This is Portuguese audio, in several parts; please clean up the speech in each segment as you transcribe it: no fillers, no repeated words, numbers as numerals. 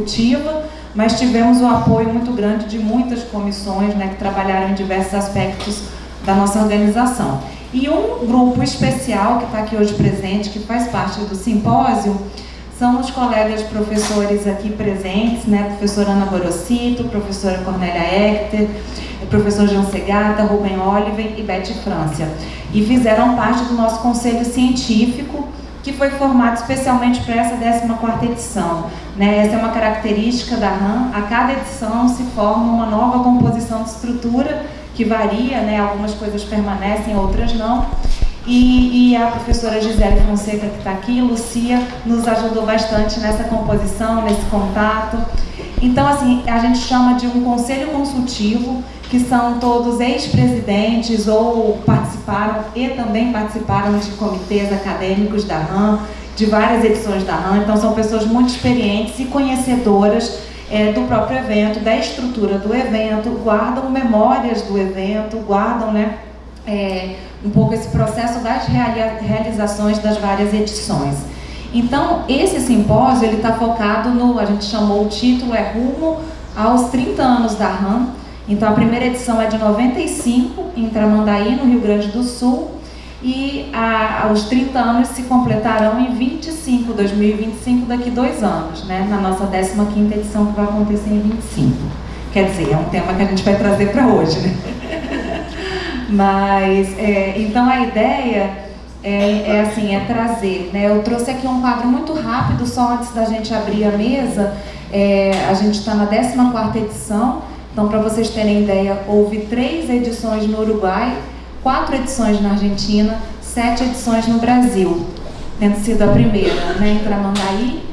executiva, mas tivemos o apoio muito grande de muitas comissões, né, que trabalharam em diversos aspectos da nossa organização. E um grupo especial que está aqui hoje presente, que faz parte do simpósio, são os colegas professores aqui presentes, né, professora Ana Gorosito, professora Cornélia Hector, professor João Segata, Rubem Oliver e Beth Francia. E fizeram parte do nosso conselho científico, que foi formado especialmente para essa 14ª edição. Né? Essa é uma característica da RAM, a cada edição se forma uma nova composição de estrutura, que varia, né? Algumas coisas permanecem, outras não. E a professora Gisele Fonseca, que está aqui, Lucia, nos ajudou bastante nessa composição, nesse contato. Então, assim, a gente chama de um conselho consultivo, que são todos ex-presidentes ou participaram e também participaram de comitês acadêmicos da RAM, de várias edições da RAM. Então, são pessoas muito experientes e conhecedoras do próprio evento, da estrutura do evento, guardam memórias do evento, guardam, né, um pouco esse processo das realizações das várias edições. Então, esse simpósio, ele está focado no, a gente chamou o título, Rumo aos 30 anos da RAM. Então, a primeira edição é de 95, em Tramandaí, no Rio Grande do Sul, e os 30 anos se completarão em 2025, daqui 2 anos, né, na nossa 15ª edição, que vai acontecer em 25. Quer dizer, é um tema que a gente vai trazer para hoje, né? Mas, então a ideia é trazer, né? Eu trouxe aqui um quadro muito rápido, só antes da gente abrir a mesa. A gente está na 14ª edição, então, para vocês terem ideia, houve 3 edições no Uruguai, 4 edições na Argentina, 7 edições no Brasil, tendo sido a primeira, né, em Tramandaí,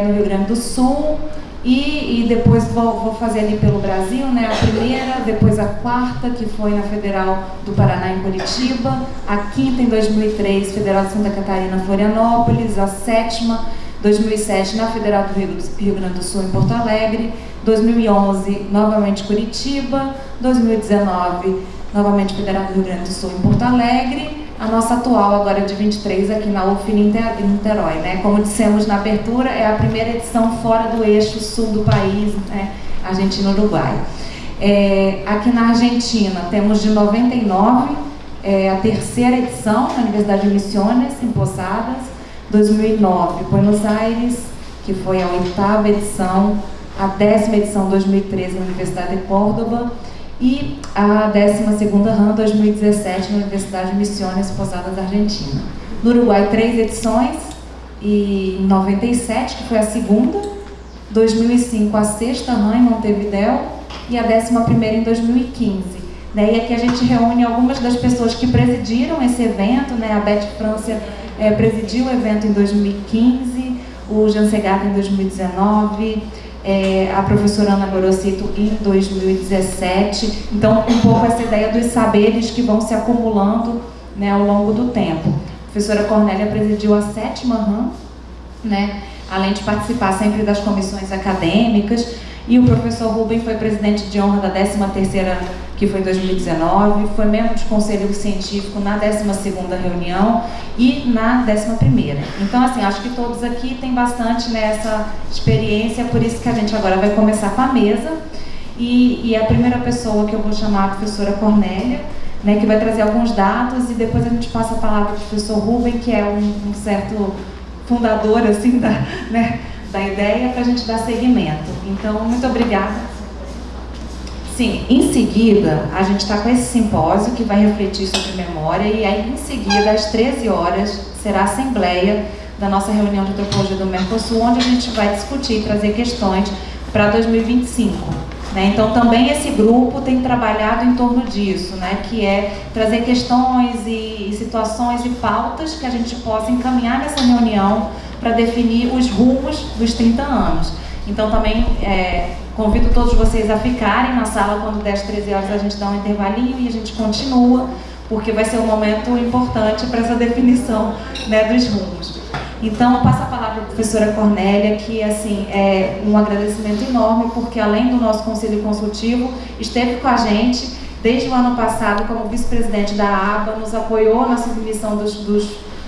no Rio Grande do Sul, e depois vou fazer ali pelo Brasil, né, a primeira, depois a 4ª, que foi na Federal do Paraná, em Curitiba, a 5ª, em 2003, Federal de Santa Catarina, Florianópolis, a 7ª, 2007, na Federal do Rio Grande do Sul, em Porto Alegre, 2011, novamente Curitiba, 2019, novamente Federal do Rio Grande do Sul, em Porto Alegre, a nossa atual, agora de 23, aqui na UF em Niterói, né? Como dissemos na abertura, é a primeira edição fora do eixo sul do país, né? Argentina e Uruguai. Aqui na Argentina, temos de 99, a 3ª edição, na Universidade de Misiones, em Posadas, 2009, Buenos Aires, que foi a 8ª edição, a 10ª edição, 2013, na Universidade de Córdoba, e a 12ª RAM, 2017, na Universidade de Misiones, Posadas, Argentina. No Uruguai, 3 edições, e em 97, que foi a 2ª, 2005, a 6ª RAM, em Montevidéu, e a 11ª em 2015. E aqui a gente reúne algumas das pessoas que presidiram esse evento, né? A Beth Francia presidiu o evento em 2015, o João Segata em 2019, a professora Ana Gorosito em 2017. Então, um pouco essa ideia dos saberes que vão se acumulando, né, ao longo do tempo. A professora Cornélia presidiu a 7ª RAM, né, além de participar sempre das comissões acadêmicas, e o professor Rubem foi presidente de honra da 13ª, que foi em 2019, foi membro de conselho científico na 12ª reunião e na 11ª. Então, assim, acho que todos aqui têm bastante nessa experiência, por isso que a gente agora vai começar com a mesa. E a primeira pessoa que eu vou chamar é a professora Cornélia, né, que vai trazer alguns dados, e depois a gente passa a palavra para o professor Rubem, que é um certo fundador, assim, da ideia, para a gente dar seguimento. Então, muito obrigada. Sim, em seguida, a gente está com esse simpósio que vai refletir sobre memória, e aí, em seguida, às 13 horas, será a assembleia da nossa reunião de antropologia do Mercosul, onde a gente vai discutir e trazer questões para 2025. Né? Então, também esse grupo tem trabalhado em torno disso, né? Que é trazer questões e situações e pautas que a gente possa encaminhar nessa reunião para definir os rumos dos 30 anos. Então, também convido todos vocês a ficarem na sala quando der às 13 horas, a gente dá um intervalinho e a gente continua, porque vai ser um momento importante para essa definição, né, dos rumos. Então, eu passo a palavra à professora Cornélia, que, assim, é um agradecimento enorme, porque além do nosso conselho consultivo, esteve com a gente desde o ano passado como vice-presidente da ABA, nos apoiou na submissão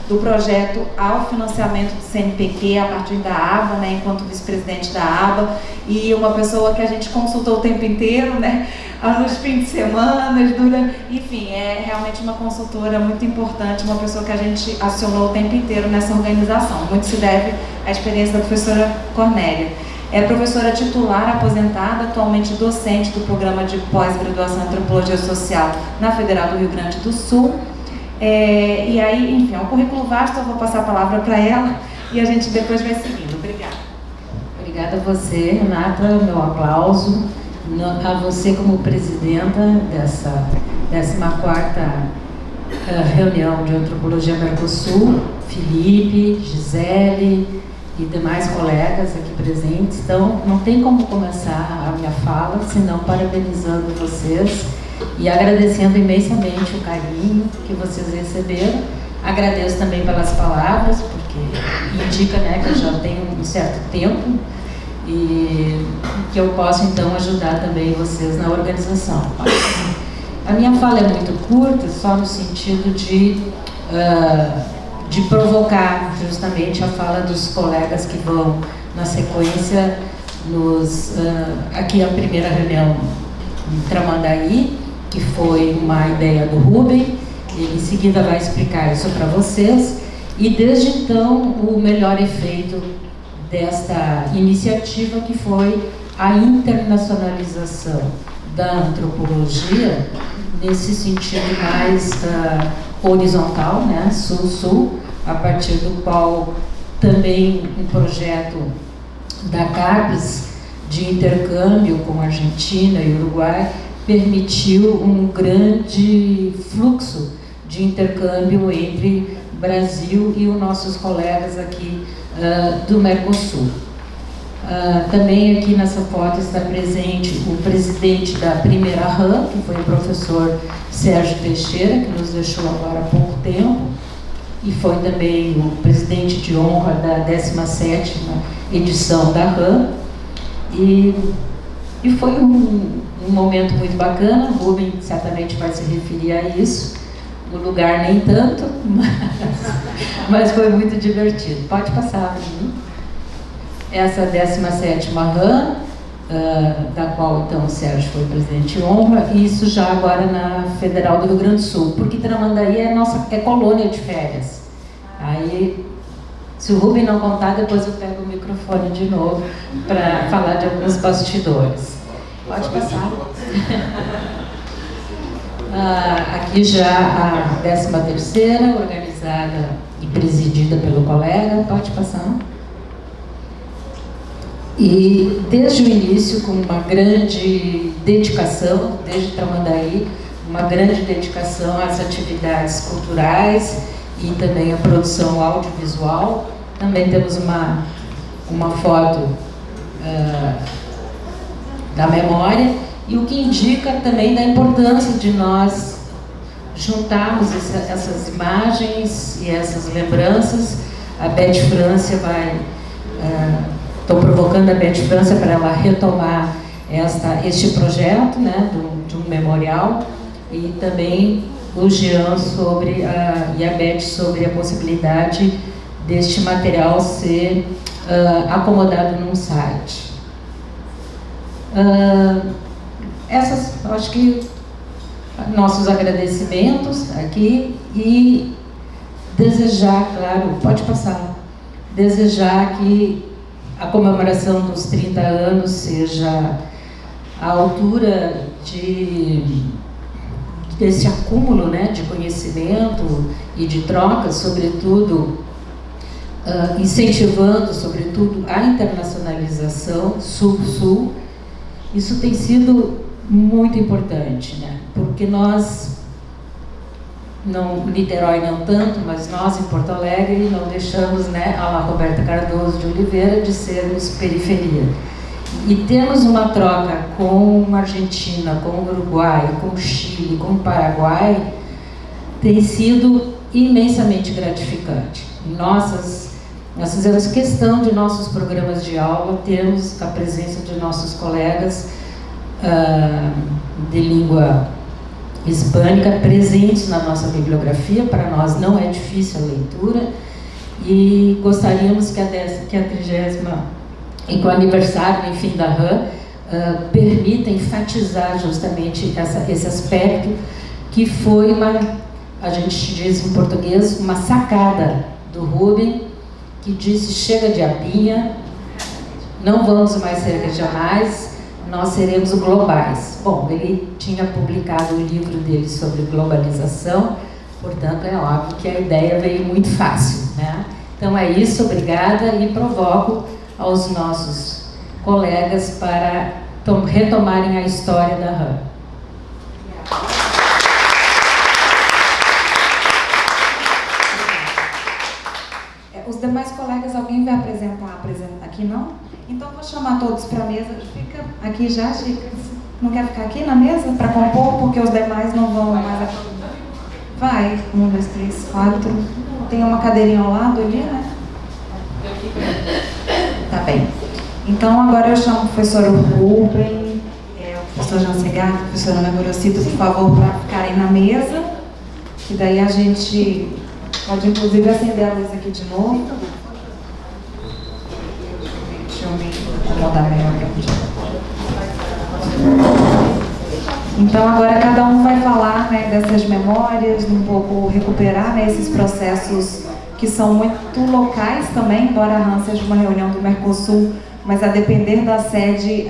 do projeto ao financiamento do CNPq a partir da aba, né, enquanto vice-presidente da aba, e uma pessoa que a gente consultou o tempo inteiro, né, nos fins de semana, enfim, é realmente uma consultora muito importante, uma pessoa que a gente acionou o tempo inteiro nessa organização. Muito se deve à experiência da professora Cornélia. É professora titular aposentada, atualmente docente do programa de pós-graduação em Antropologia Social na Federal do Rio Grande do Sul. E aí, enfim, é um currículo vasto, eu vou passar a palavra para ela e a gente depois vai seguindo. Obrigada. Obrigada a você, Renata, meu aplauso. A você como presidenta dessa 14ª reunião de Antropologia Mercosul, Felipe, Gisele e demais colegas aqui presentes. Então, não tem como começar a minha fala, senão parabenizando vocês e agradecendo imensamente o carinho que vocês receberam. Agradeço também pelas palavras, porque indica, né, que eu já tenho um certo tempo e que eu posso, então, ajudar também vocês na organização. A minha fala é muito curta, só no sentido de provocar justamente a fala dos colegas que vão, na sequência, aqui a primeira reunião em Tramandaí, que foi uma ideia do Rubem. Ele em seguida vai explicar isso para vocês, e desde então o melhor efeito desta iniciativa, que foi a internacionalização da antropologia nesse sentido mais horizontal, né, sul-sul, a partir do qual também um projeto da CAPES de intercâmbio com a Argentina e Uruguai permitiu um grande fluxo de intercâmbio entre Brasil e os nossos colegas aqui do Mercosul. Também aqui nessa foto está presente o presidente da primeira RAM, que foi o professor Sérgio Teixeira, que nos deixou agora há pouco tempo, e foi também o presidente de honra da 17ª edição da RAM. E foi um momento muito bacana. O Rubem certamente vai se referir a isso, no lugar nem tanto, mas foi muito divertido. Pode passar, essa 17ª RAM, da qual então o Sérgio foi presidente de honra, e isso já agora na Federal do Rio Grande do Sul, porque Tramandaí é colônia de férias. Aí, se o Rubem não contar, depois eu pego o microfone de novo para falar de alguns bastidores. Pode passar. Aqui já a 13ª, organizada e presidida pelo colega. Pode passar. E desde o início, com uma grande dedicação, desde Tramandaí, uma grande dedicação às atividades culturais e também à produção audiovisual. Também temos uma foto da memória, e o que indica também da importância de nós juntarmos essas imagens e essas lembranças. A Beth França vai... Estou provocando a Beth França para ela retomar este projeto, né, de um memorial, e também o Jean e a Beth sobre a possibilidade deste material ser acomodado num site. Acho que nossos agradecimentos aqui, e desejar, claro, pode passar, desejar que a comemoração dos 30 anos seja à altura desse acúmulo, né, de conhecimento e de troca, sobretudo incentivando, sobretudo, a internacionalização sul-sul. Isso tem sido muito importante, né, porque nós, Niterói não tanto, mas nós em Porto Alegre não deixamos, né, a Roberta Cardoso de Oliveira, de sermos periferia. E temos uma troca com a Argentina, com o Uruguai, com o Chile, com o Paraguai, tem sido imensamente gratificante. Nós fizemos questão de nossos programas de aula termos a presença de nossos colegas de língua hispânica presentes na nossa bibliografia. Para nós não é difícil a leitura, e gostaríamos que a 30ª e com o aniversário, enfim, da RAM, permita enfatizar justamente esse aspecto que foi a gente diz em português, uma sacada do Rubem, que disse: chega de apinha, não vamos mais ser regionais, nós seremos globais. Bom, ele tinha publicado o livro dele sobre globalização, portanto é óbvio que a ideia veio muito fácil, né? Então é isso, obrigada, e provoco aos nossos colegas para retomarem a história da RAM. Os demais colegas, alguém vai apresentar aqui, não? Então vou chamar todos para a mesa. Fica aqui já, Chica. Não quer ficar aqui na mesa para compor, porque os demais não vão mais. Vai, 1, 2, 3, 4. Tem uma cadeirinha ao lado ali, né? Tá bem. Então agora eu chamo o professor Rubem, o professor Jean Segar, o professor Ana Gorosito, por favor, para ficarem na mesa. Que daí a gente pode inclusive acender a luz aqui de novo. Deixa eu me acomodar melhor aqui. Então agora cada um vai falar, né, dessas memórias, um pouco recuperar, né, esses processos que são muito locais também, embora a RAM seja uma reunião do Mercosul, mas a depender da sede,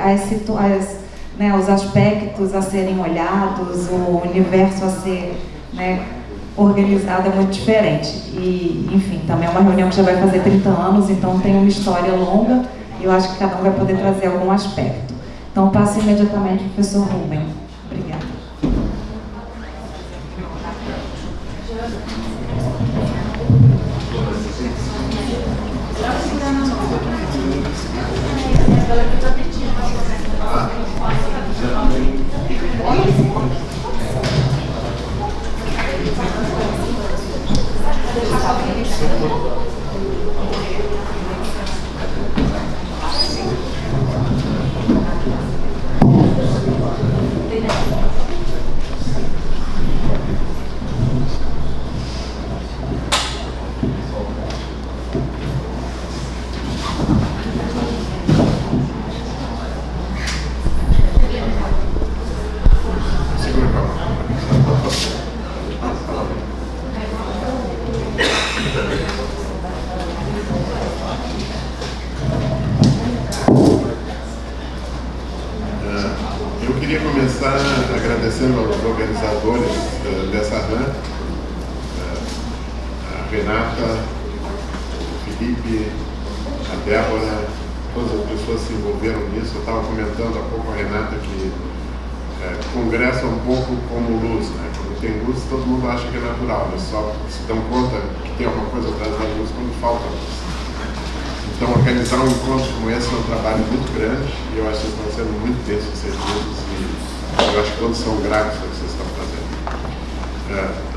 né, os aspectos a serem olhados, o universo a ser, né, organizado é muito diferente. E, enfim, também é uma reunião que já vai fazer 30 anos, então tem uma história longa e eu acho que cada um vai poder trazer algum aspecto. Então passo imediatamente ao professor Rubem. Obrigada. Eu queria começar agradecendo aos organizadores dessa RAM, a Renata, o Felipe, a Débora, todas as pessoas que se envolveram nisso. Eu estava comentando há pouco a Renata que o congresso é um pouco como luz, né? Quando tem luz, todo mundo acha que é natural, eles só se dão conta que tem alguma coisa atrás da luz quando falta luz. Então, organizar um encontro como esse é um trabalho muito grande e eu acho que estão sendo muito bem sucedidos e eu acho que todos são gratos pelo que vocês estão fazendo.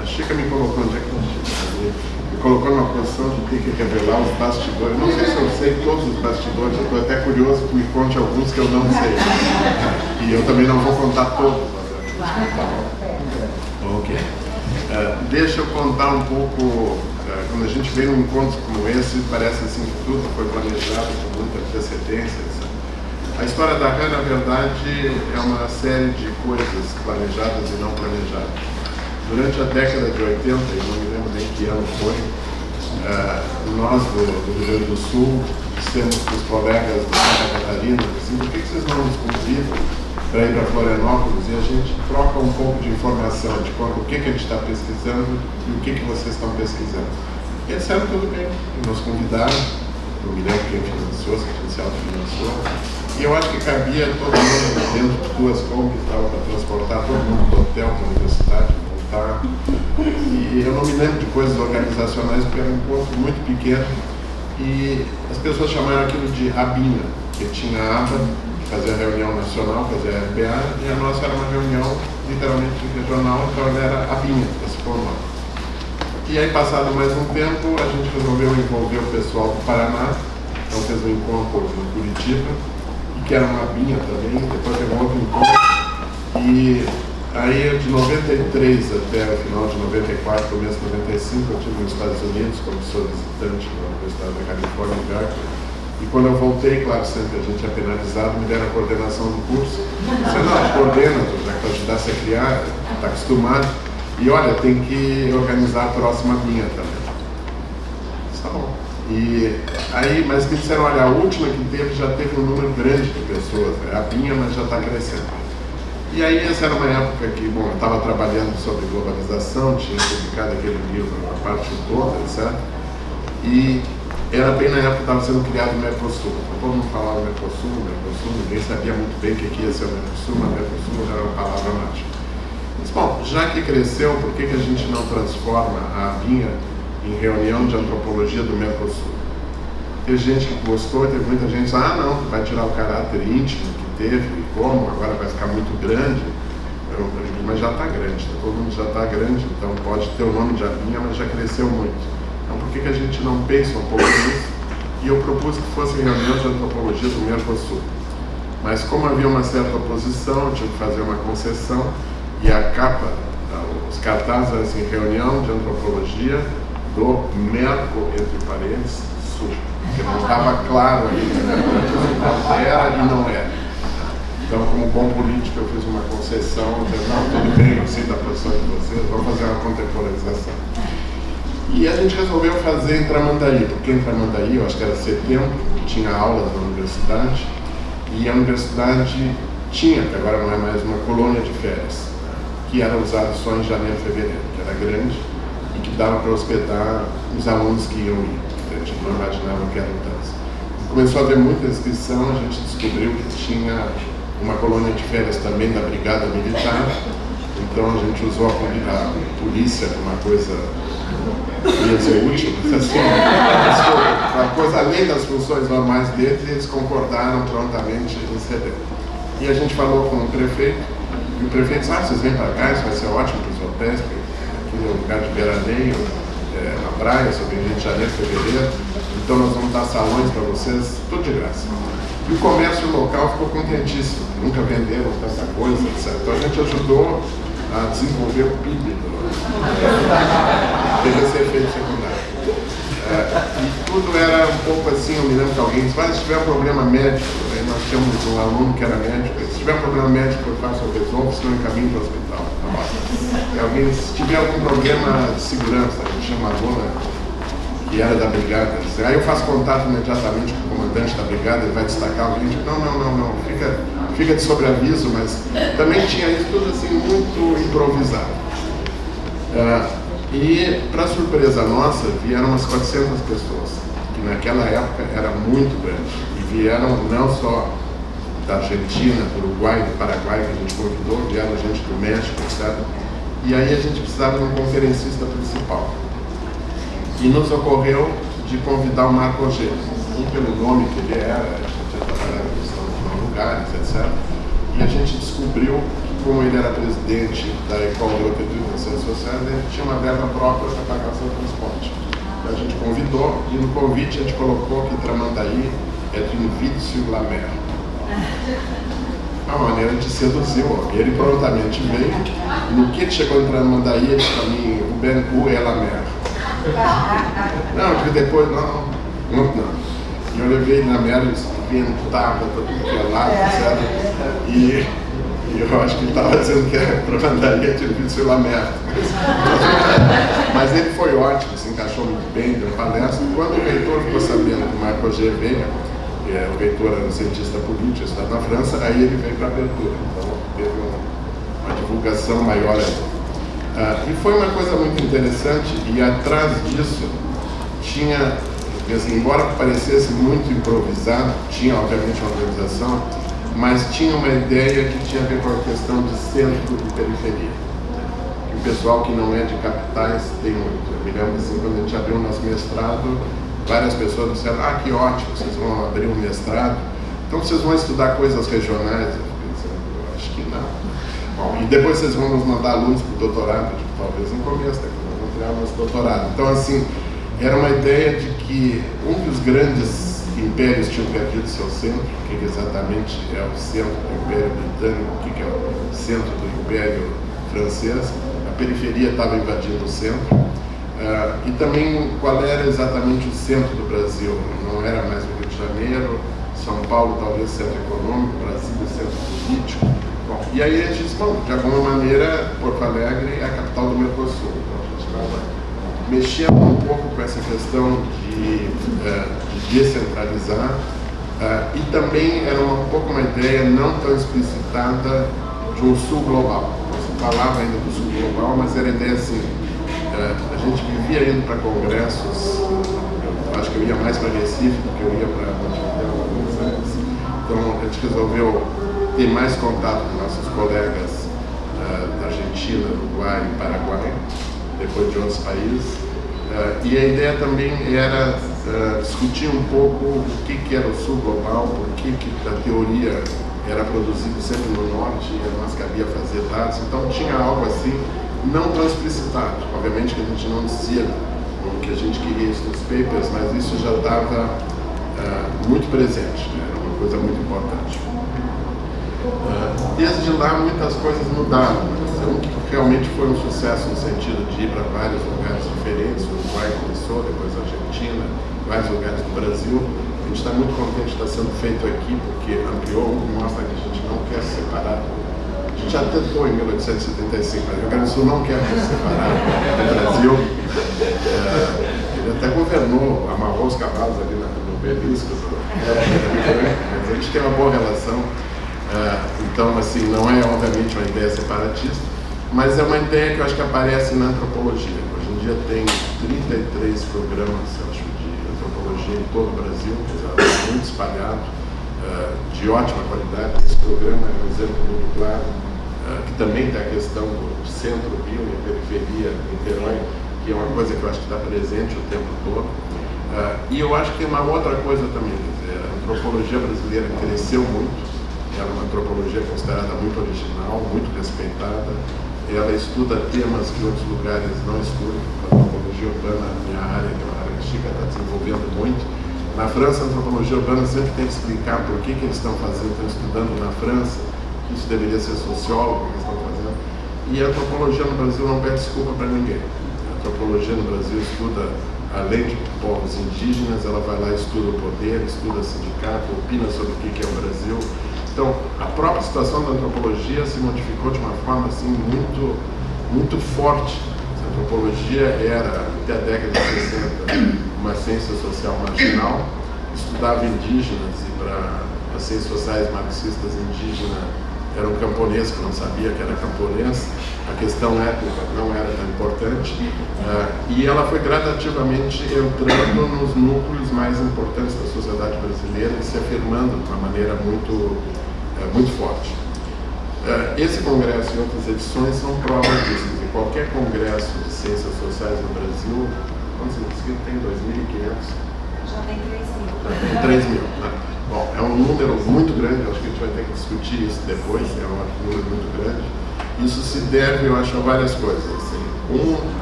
A Chica me colocou, onde é que a Chica? Me colocou numa posição de ter que revelar os bastidores. Não sei se eu sei todos os bastidores, eu estou até curioso que me conte alguns que eu não sei. E eu também não vou contar todos. Ok. Deixa eu contar um pouco. Quando a gente vem num encontro como esse, parece assim que tudo foi planejado com muita antecedência. A história da RAM, na verdade, é uma série de coisas planejadas e não planejadas. Durante a década de 80, eu não me lembro nem que ano foi, nós do Rio Grande do Sul dissemos para os colegas de Santa Catarina, assim, por que vocês não nos convidam para ir para Florianópolis e a gente troca um pouco de informação de o que a gente está pesquisando e o que vocês estão pesquisando. E eles disseram tudo bem, e nos convidaram, não me lembro quem financiou, se a gente se autofinanciou, e eu acho que cabia todo mundo dentro de 2 combis, dava para transportar todo mundo do hotel, da universidade, voltar. E eu não me lembro de coisas organizacionais, porque era um encontro muito pequeno, e as pessoas chamaram aquilo de abinha, que tinha a aba, fazer a reunião nacional, fazer a RBA, e a nossa era uma reunião literalmente regional, então ela era a BINHA, esse formato. E aí, passado mais um tempo, a gente resolveu envolver o pessoal do Paraná, então fez um encontro em Curitiba, e que era uma BINHA também, depois teve um outro encontro, e Aí, de 93 até o final de 94, começo de 95, eu estive nos Estados Unidos como solicitante na Universidade da Califórnia, em Berkeley. E quando eu voltei, claro, sempre a gente é penalizado, me deram a coordenação do curso. Você não, coordena, já que tu ajudasse a criar, está acostumado. E olha, tem que organizar a próxima minha também. Está bom. E aí, mas me disseram, olha, a última que teve já teve um número grande de pessoas, é a minha, mas já está crescendo. E aí essa era uma época que, bom, eu estava trabalhando sobre globalização, tinha publicado aquele livro, a parte toda, etc. E era bem na época que estava sendo criado o Mercosul. Todo mundo falava Mercosul, ninguém sabia muito bem o que ia ser o Mercosul, mas Mercosul era uma palavra mágica. Mas, bom, já que cresceu, por que a gente não transforma a vinha em reunião de antropologia do Mercosul? Teve gente que gostou, teve muita gente que disse, ah, não, vai tirar o caráter íntimo que teve, e como, agora vai ficar muito grande. Mas já está grande, todo mundo já está grande, então pode ter o nome de Avinha, mas já cresceu muito. Então por que a gente não pensa um pouco nisso? E eu propus que fosse reunião de antropologia do Mercosul. Mas como havia uma certa oposição, eu tive que fazer uma concessão, e a capa, os cartazes eram assim, reunião de antropologia do Merco, entre parênteses, Sul. Porque não estava claro ali, né? Era e não era. Então, como bom político, eu fiz uma concessão, dizendo, não, tudo bem, eu sei da posição de vocês, vamos fazer uma contemporanização. E a gente resolveu fazer em Tramandaí, porque em Tramandaí, eu acho que era setembro, tinha aulas na universidade, e a universidade tinha, que agora não é mais, uma colônia de férias, que era usada só em janeiro e fevereiro, que era grande, e que dava para hospedar os alunos que iam ir. A gente não imaginava que eram tantos. Começou a haver muita inscrição, a gente descobriu que tinha uma colônia de férias também da Brigada Militar, então a gente usou a polícia como uma coisa, ia dizer útil, mas assim, uma coisa além das funções normais deles, e eles concordaram prontamente em ceder. E a gente falou com o prefeito, e o prefeito disse, vocês vêm para cá, isso vai ser ótimo para os hotéis, porque aqui é um lugar de veraneio, na praia, sobre Rio de Janeiro, fevereiro, então nós vamos dar salões para vocês, tudo de graça. E o comércio local ficou contentíssimo, nunca venderam tanta coisa, etc. Então a gente ajudou a desenvolver o PIB, teve esse efeito secundário. E tudo era um pouco assim, eu me lembro que alguém disse, mas se tiver um problema médico, aí nós tínhamos um aluno que era médico, se tiver um problema médico eu faço o resolvo, senão eu encaminho para o hospital. E alguém, se tiver algum problema de segurança, a gente chama a aluna, que era da brigada, aí eu faço contato imediatamente com o comandante da brigada, ele vai destacar alguém, tipo, não, fica de sobreaviso, mas também tinha isso tudo assim muito improvisado. E, para surpresa nossa, vieram umas 400 pessoas, que naquela época era muito grande, e vieram não só da Argentina, do Uruguai, do Paraguai, que a gente convidou, vieram gente do México, etc. E aí a gente precisava de um conferencista principal. E nos ocorreu de convidar o Marco Rogério, pelo nome que ele era, a gente tinha trabalhado em questão de lugares, etc. E a gente descobriu que, como ele era presidente da École de Ciências Sociais, ele tinha uma verba própria para pagar seu transporte. Então a gente convidou, e no convite a gente colocou que Tramandaí é de une ville sur la mer. Uma maneira de seduzir o homem. Ele prontamente veio, e no que ele chegou em Tramandaí, ele disse para mim, o Ben U é la mer. Não, porque depois, não. E eu levei ele na merda, ventava para tudo que é lado, etc. E eu acho que ele estava dizendo que a Tramandaí tinha vindo ser lá merda. Mas ele foi ótimo, se encaixou muito bem, deu palestra. Quando o reitor ficou sabendo que o Marco Rogério veio, o reitor era um cientista político, estava na França, aí ele veio para a abertura. Então teve uma divulgação maior aí. E foi uma coisa muito interessante, e atrás disso tinha, assim, embora parecesse muito improvisado, tinha obviamente uma organização, mas tinha uma ideia que tinha a ver com a questão de centro e periferia. E o pessoal que não é de capitais tem muito. Eu me lembro assim, quando a gente abriu o nosso mestrado, várias pessoas disseram, que ótimo, vocês vão abrir um mestrado, então vocês vão estudar coisas regionais. Eu acho que não. Bom, e depois vocês vão nos mandar alunos para o doutorado, talvez no começo, né, quando vamos criar o nosso doutorado. Então, assim, era uma ideia de que dos grandes impérios tinham perdido seu centro, o que exatamente é o centro do Império Britânico, o que é o centro do Império francês, a periferia estava invadindo o centro, e também qual era exatamente o centro do Brasil. Não era mais o Rio de Janeiro, São Paulo talvez centro econômico, Brasília centro político. Bom, e aí a gente disse, bom, de alguma maneira Porto Alegre é a capital do Mercosul. Então a gente estava mexendo um pouco com essa questão de descentralizar, e também era um pouco uma ideia não tão explicitada de um sul global. Você falava ainda do sul global, mas era a ideia assim, a gente vivia indo para congressos, eu acho que eu ia mais para Recife do que eu ia para Montevideo, Buenos Aires. Então a gente resolveu ter mais contato com nossos colegas da Argentina, Uruguai e Paraguai, depois de outros países, e a ideia também era discutir um pouco o que era o sul global, por que a teoria era produzida sempre no norte e a nós cabia fazer dados. Então tinha algo assim, não tão explicitado. Obviamente que a gente não dizia o que a gente queria isso nos papers, mas isso já estava muito presente, né? Era uma coisa muito importante. Desde lá muitas coisas mudaram, um que realmente foi um sucesso no sentido de ir para vários lugares diferentes. O Uruguai começou, depois a Argentina, vários lugares do Brasil. A gente está muito contente de estar sendo feito aqui, porque ampliou, mostra que a gente não quer se separar. A gente já tentou em 1875, mas o Rio Grande do Sul não quer se separar do Brasil. Ele até governou, amarrou os cavalos ali no Belisco, mas a gente tem uma boa relação. Então, assim, não é obviamente uma ideia separatista, mas é uma ideia que eu acho que aparece na antropologia. Hoje em dia tem 33 programas, eu acho, de antropologia em todo o Brasil, muito espalhado, de ótima qualidade. Esse programa é um exemplo muito claro, que também tem a questão do centro, Rio e a periferia, Niterói, que é uma coisa que eu acho que está presente o tempo todo. E eu acho que tem uma outra coisa também, quer dizer, a antropologia brasileira cresceu muito. Ela é uma antropologia considerada muito original, muito respeitada. Ela estuda temas que outros lugares não estudam. A antropologia urbana, minha área, que é uma área que Chica está desenvolvendo muito. Na França, a antropologia urbana sempre tem que explicar por que eles estão fazendo, estão estudando na França, que isso deveria ser sociólogo que eles estão fazendo. E a antropologia no Brasil não pede desculpa para ninguém. A antropologia no Brasil estuda, além de povos indígenas, ela vai lá e estuda o poder, estuda sindicato, opina sobre o que é o Brasil. Então, a própria situação da antropologia se modificou de uma forma assim, muito, muito forte. A antropologia era, até a década de 60, uma ciência social marginal, estudava indígenas, e para as ciências sociais marxistas, indígena era um camponês que não sabia que era camponês, a questão étnica não era tão importante, e ela foi gradativamente entrando nos núcleos mais importantes da sociedade brasileira e se afirmando de uma maneira muito forte. Esse congresso e outras edições são prova disso. Em qualquer congresso de ciências sociais no Brasil, quantos inscritos tem? 2.500? Já tem 3.000. Já tem 3.000. Né? Bom, é um número muito grande, acho que a gente vai ter que discutir isso depois, é um número muito grande. Isso se deve, eu acho, a várias coisas. Assim.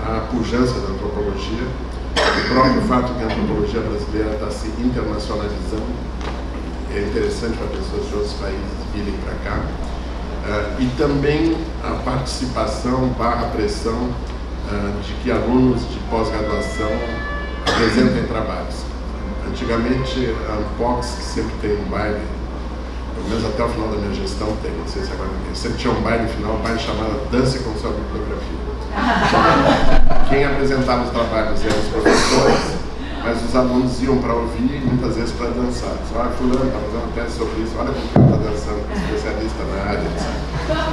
A pujança da antropologia, o próprio fato que a antropologia brasileira está se internacionalizando. É interessante para pessoas de outros países virem para cá, e também a participação / pressão de que alunos de pós-graduação apresentem trabalhos. Antigamente, a Unbox, que sempre tem um baile, pelo menos até o final da minha gestão tem, não sei se agora tem, sempre tinha um baile final, um baile chamado Dance com sua bibliografia. Quem apresentava os trabalhos eram os professores, mas os alunos iam para ouvir e muitas vezes para dançar. Olha, fulano está fazendo teste sobre isso, olha como ele está dançando, especialista na área.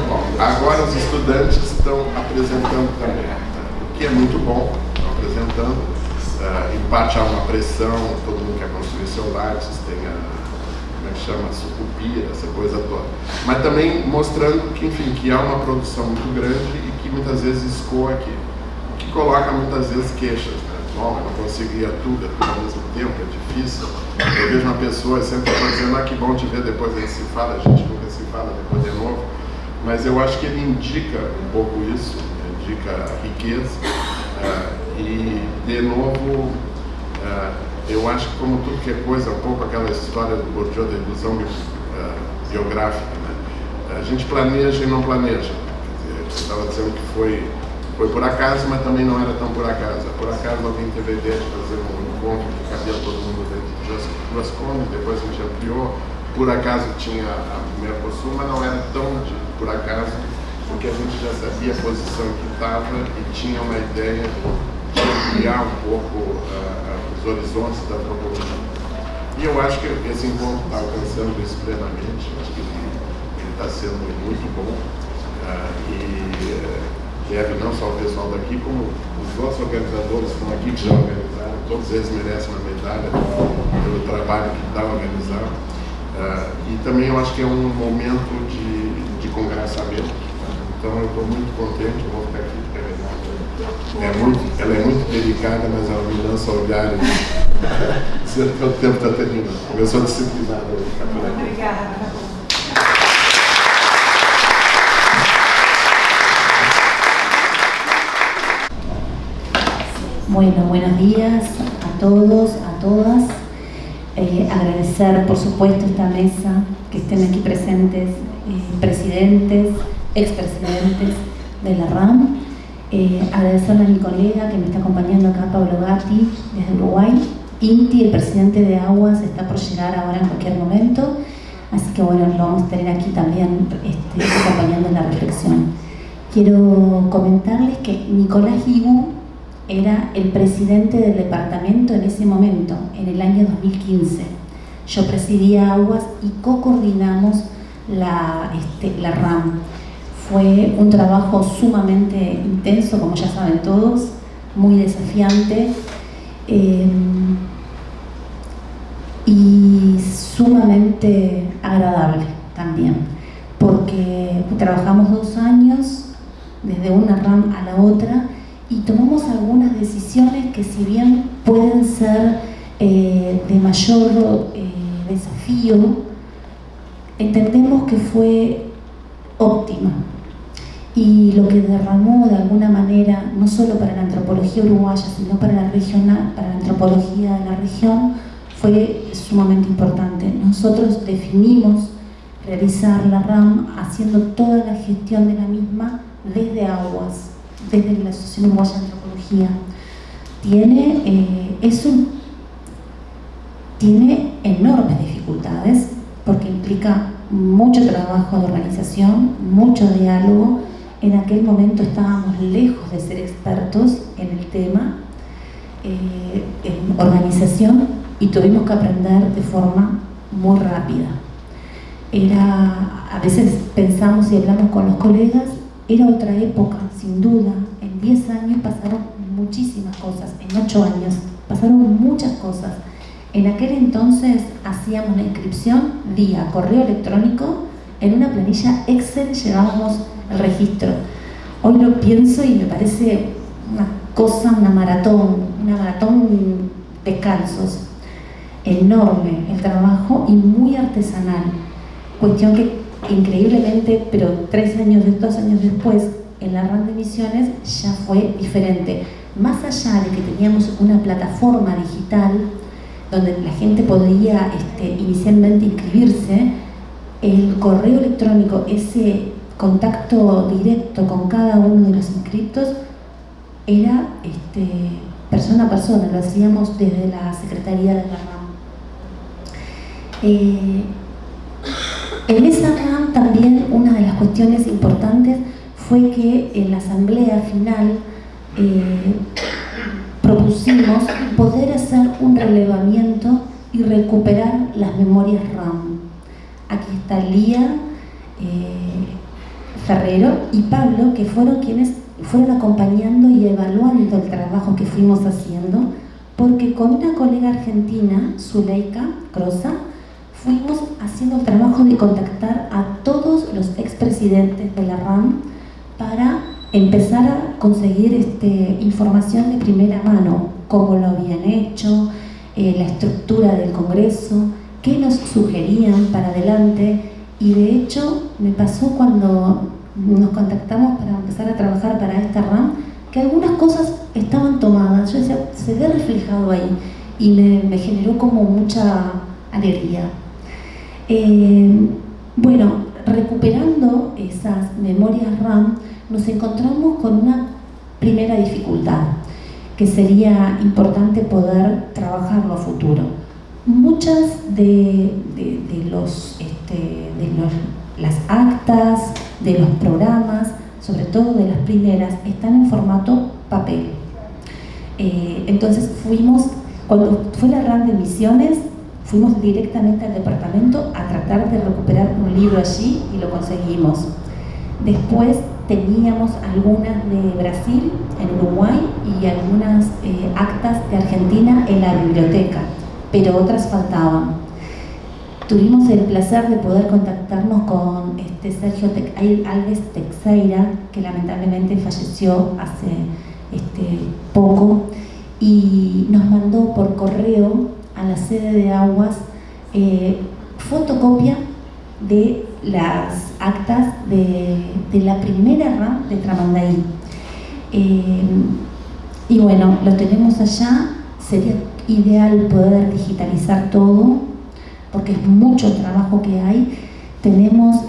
Bom, agora os estudantes estão apresentando também, o que é muito bom, estão apresentando. Em parte há uma pressão, todo mundo quer construir seu lar, vocês têm como é que chama, a sucupira, essa coisa toda. Mas também mostrando que, enfim, que há uma produção muito grande e que muitas vezes escoa aqui, o que coloca muitas vezes queixas. Bom, eu não conseguia tudo ao mesmo tempo, é difícil. Eu vejo uma pessoa sempre dizendo, que bom te ver, depois a gente se fala, a gente nunca se fala depois de novo. Mas eu acho que ele indica um pouco isso, indica a riqueza. E, de novo, eu acho que como tudo que é coisa, um pouco aquela história do Bourdieu da ilusão biográfica, né? A gente planeja e não planeja. estava dizendo que foi por acaso, mas também não era tão por acaso. Por acaso alguém teve a ideia de fazer um encontro que cabia todo mundo dentro do Ascom, depois a gente ampliou. Por acaso tinha a Mercosul, mas não era tão por acaso, porque a gente já sabia a posição que estava e tinha uma ideia de ampliar um pouco os horizontes da antropologia. E eu acho que esse encontro está alcançando isso plenamente. Acho que ele está sendo muito bom e deve não só o pessoal daqui, como os nossos organizadores que estão aqui, que já organizaram. Todos eles merecem uma medalha pelo trabalho que está organizado. E também eu acho que é um momento de congraçamento. Então eu estou muito contente, eu vou ficar aqui porque ela é muito delicada, mas ela me lança olhares dizendo que o tempo está terminando. Eu sou disciplinado, eu vou ficar por aqui. Obrigada. Bueno, buenos días a todos, a todas. Agradecer, por supuesto, esta mesa, que estén aquí presentes presidentes, expresidentes de la RAM. Agradecerle a mi colega que me está acompañando acá, Pablo Gatti, desde Uruguay. Inti, el presidente de Aguas, está por llegar ahora en cualquier momento. Así que bueno, lo vamos a tener aquí también acompañando en la reflexión. Quiero comentarles que Nicolás Guigú era el presidente del departamento en ese momento, en el año 2015. Yo presidía Aguas y co-coordinamos la RAM. Fue un trabajo sumamente intenso, como ya saben todos, muy desafiante y sumamente agradable también, porque trabajamos 2 años desde una RAM a la otra y tomamos algunas decisiones que, si bien pueden ser de mayor desafío, entendemos que fue óptima, y lo que derramó de alguna manera, no solo para la antropología uruguaya, sino para la antropología de la región, fue sumamente importante. Nosotros definimos realizar la RAM haciendo toda la gestión de la misma desde Aguas, desde la Asociación Uruguaya de Antropología. Tiene enormes dificultades porque implica mucho trabajo de organización, mucho diálogo. En aquel momento estábamos lejos de ser expertos en el tema, en organización, y tuvimos que aprender de forma muy rápida. A veces pensamos y hablamos con los colegas, era otra época, sin duda. En 10 años pasaron muchísimas cosas, en 8 años pasaron muchas cosas. En aquel entonces hacíamos la inscripción vía correo electrónico, en una planilla Excel llevábamos el registro. Hoy lo pienso y me parece una maratón descalzos. Enorme el trabajo y muy artesanal. Cuestión que increíblemente, pero 2 años después, en la RAM de Misiones ya fue diferente. Más allá de que teníamos una plataforma digital donde la gente podía inicialmente inscribirse, el correo electrónico, ese contacto directo con cada uno de los inscriptos, era persona a persona, lo hacíamos desde la Secretaría de la RAM. En esa RAM también una de las cuestiones importantes fue que en la asamblea final propusimos poder hacer un relevamiento y recuperar las memorias RAM. Aquí está Lía Ferrero y Pablo, que fueron quienes fueron acompañando y evaluando el trabajo que fuimos haciendo, porque con una colega argentina, Zuleika Crosa, fuimos haciendo el trabajo de contactar a todos los expresidentes de la RAM para empezar a conseguir información de primera mano, cómo lo habían hecho, la estructura del Congreso, qué nos sugerían para adelante. Y de hecho me pasó cuando nos contactamos para empezar a trabajar para esta RAM, que algunas cosas estaban tomadas. Yo decía, se ve reflejado ahí, y me generó como mucha alegría. Bueno, recuperando esas memorias RAM, nos encontramos con una primera dificultad, que sería importante poder trabajarlo a futuro. Muchas de las actas, de los programas, sobre todo de las primeras, están en formato papel. Entonces cuando fue la RAM de Misiones, fuimos directamente al departamento a tratar de recuperar un libro allí y lo conseguimos. Después teníamos algunas de Brasil, en Uruguay, y algunas actas de Argentina en la biblioteca, pero otras faltaban. Tuvimos el placer de poder contactarnos con Sergio Alves Teixeira, que lamentablemente falleció hace poco, y nos mandó por correo a la sede de Aguas fotocopia de las actas de la primera RAM de Tramandaí. Y bueno, lo tenemos allá. Sería ideal poder digitalizar todo, porque es mucho trabajo que hay. Tenemos,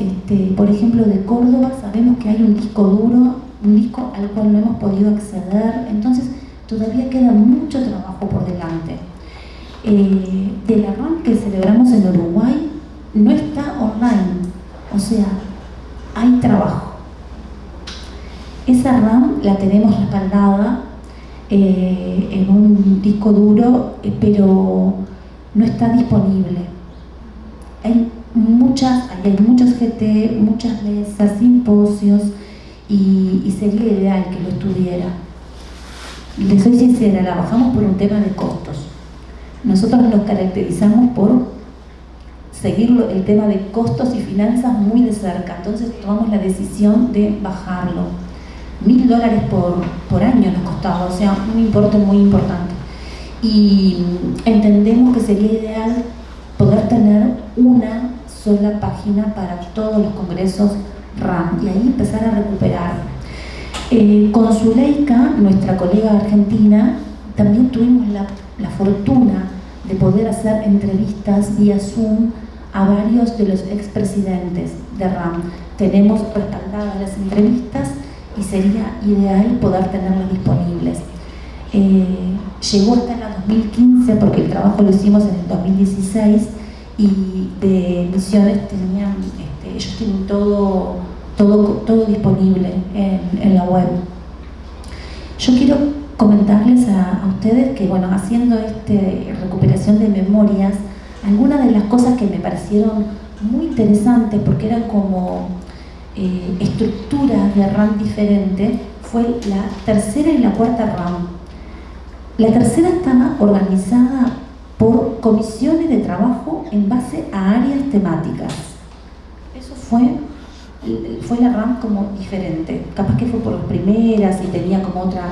por ejemplo, de Córdoba, sabemos que hay un disco duro, un disco al cual no hemos podido acceder, entonces todavía queda mucho trabajo por delante. De la RAM que celebramos en Uruguay, no está online, o sea, hay trabajo. Esa RAM la tenemos respaldada en un disco duro, pero no está disponible. Hay muchos GT, muchas mesas, simposios, y sería ideal que lo estuviera. Les soy sincera, la bajamos por un tema de costos. Nosotros nos caracterizamos por seguir el tema de costos y finanzas muy de cerca, entonces tomamos la decisión de bajarlo. $1000 por año nos costaba, o sea, un importe muy importante. Y entendemos que sería ideal poder tener una sola página para todos los congresos RAM y ahí empezar a recuperar. Con Zuleika, nuestra colega argentina, también tuvimos la fortuna de poder hacer entrevistas vía Zoom a varios de los expresidentes de RAM. Tenemos respaldadas las entrevistas y sería ideal poder tenerlas disponibles. Llegó hasta el 2015 porque el trabajo lo hicimos en el 2016 y de Misiones ellos tienen todo disponible en la web. Yo quiero comentarles a ustedes que, bueno, haciendo recuperación de memorias, algunas de las cosas que me parecieron muy interesantes, porque eran como estructuras de RAM diferentes, fue la tercera y la cuarta RAM. La tercera estaba organizada por comisiones de trabajo en base a áreas temáticas. Eso fue la RAM como diferente. Capaz que fue por las primeras y tenía como otra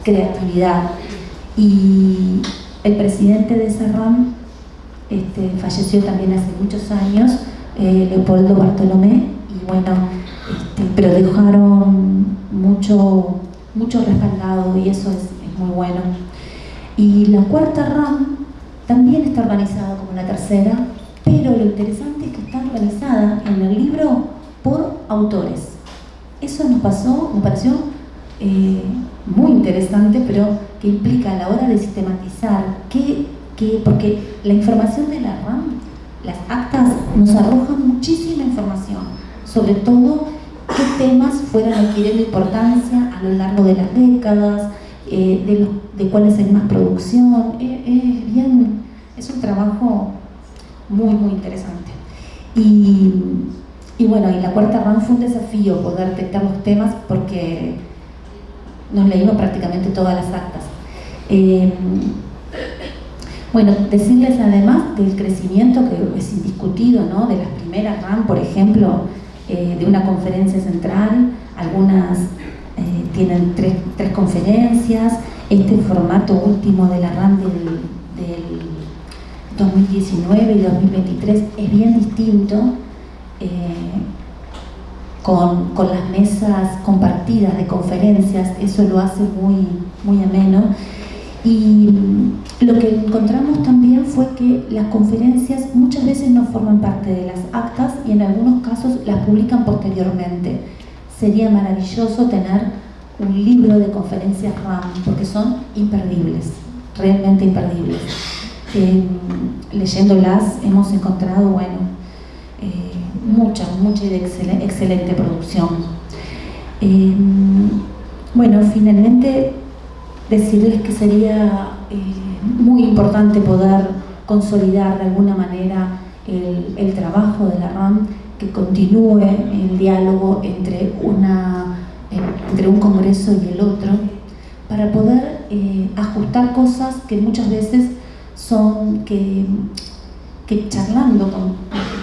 creatividad. Y el presidente de esa RAM falleció también hace muchos años, Leopoldo Bartolomé, y bueno, pero dejaron mucho respaldado y eso es muy bueno. Y la cuarta RAM también está organizada como la tercera, pero lo interesante es que está organizada en el libro por autores. Eso me pareció muy interesante, pero que implica a la hora de sistematizar porque la información de la RAM, las actas, nos arrojan muchísima información, sobre todo qué temas fueron adquiriendo importancia a lo largo de las décadas, de cuál es más producción. Es un trabajo muy interesante. Y bueno, y la cuarta RAM fue un desafío poder detectar los temas porque nos leímos prácticamente todas las actas. Bueno, decirles además del crecimiento que es indiscutido, ¿no? De las primeras RAM, por ejemplo, de una conferencia central, algunas tienen tres conferencias. Este formato último de la RAM del 2019 y 2023 es bien distinto, con las mesas compartidas de conferencias. Eso lo hace muy ameno. Y lo que encontramos también fue que las conferencias muchas veces no forman parte de las actas y en algunos casos las publican posteriormente. sería maravilloso tener un libro de conferencias RAM, porque son imperdibles, realmente imperdibles. Leyéndolas hemos encontrado, bueno, mucha y excelente producción. Bueno, finalmente decirles que sería muy importante poder consolidar de alguna manera el trabajo de la RAM, que continúe el diálogo entre un congreso y el otro, para poder ajustar cosas que muchas veces son que charlando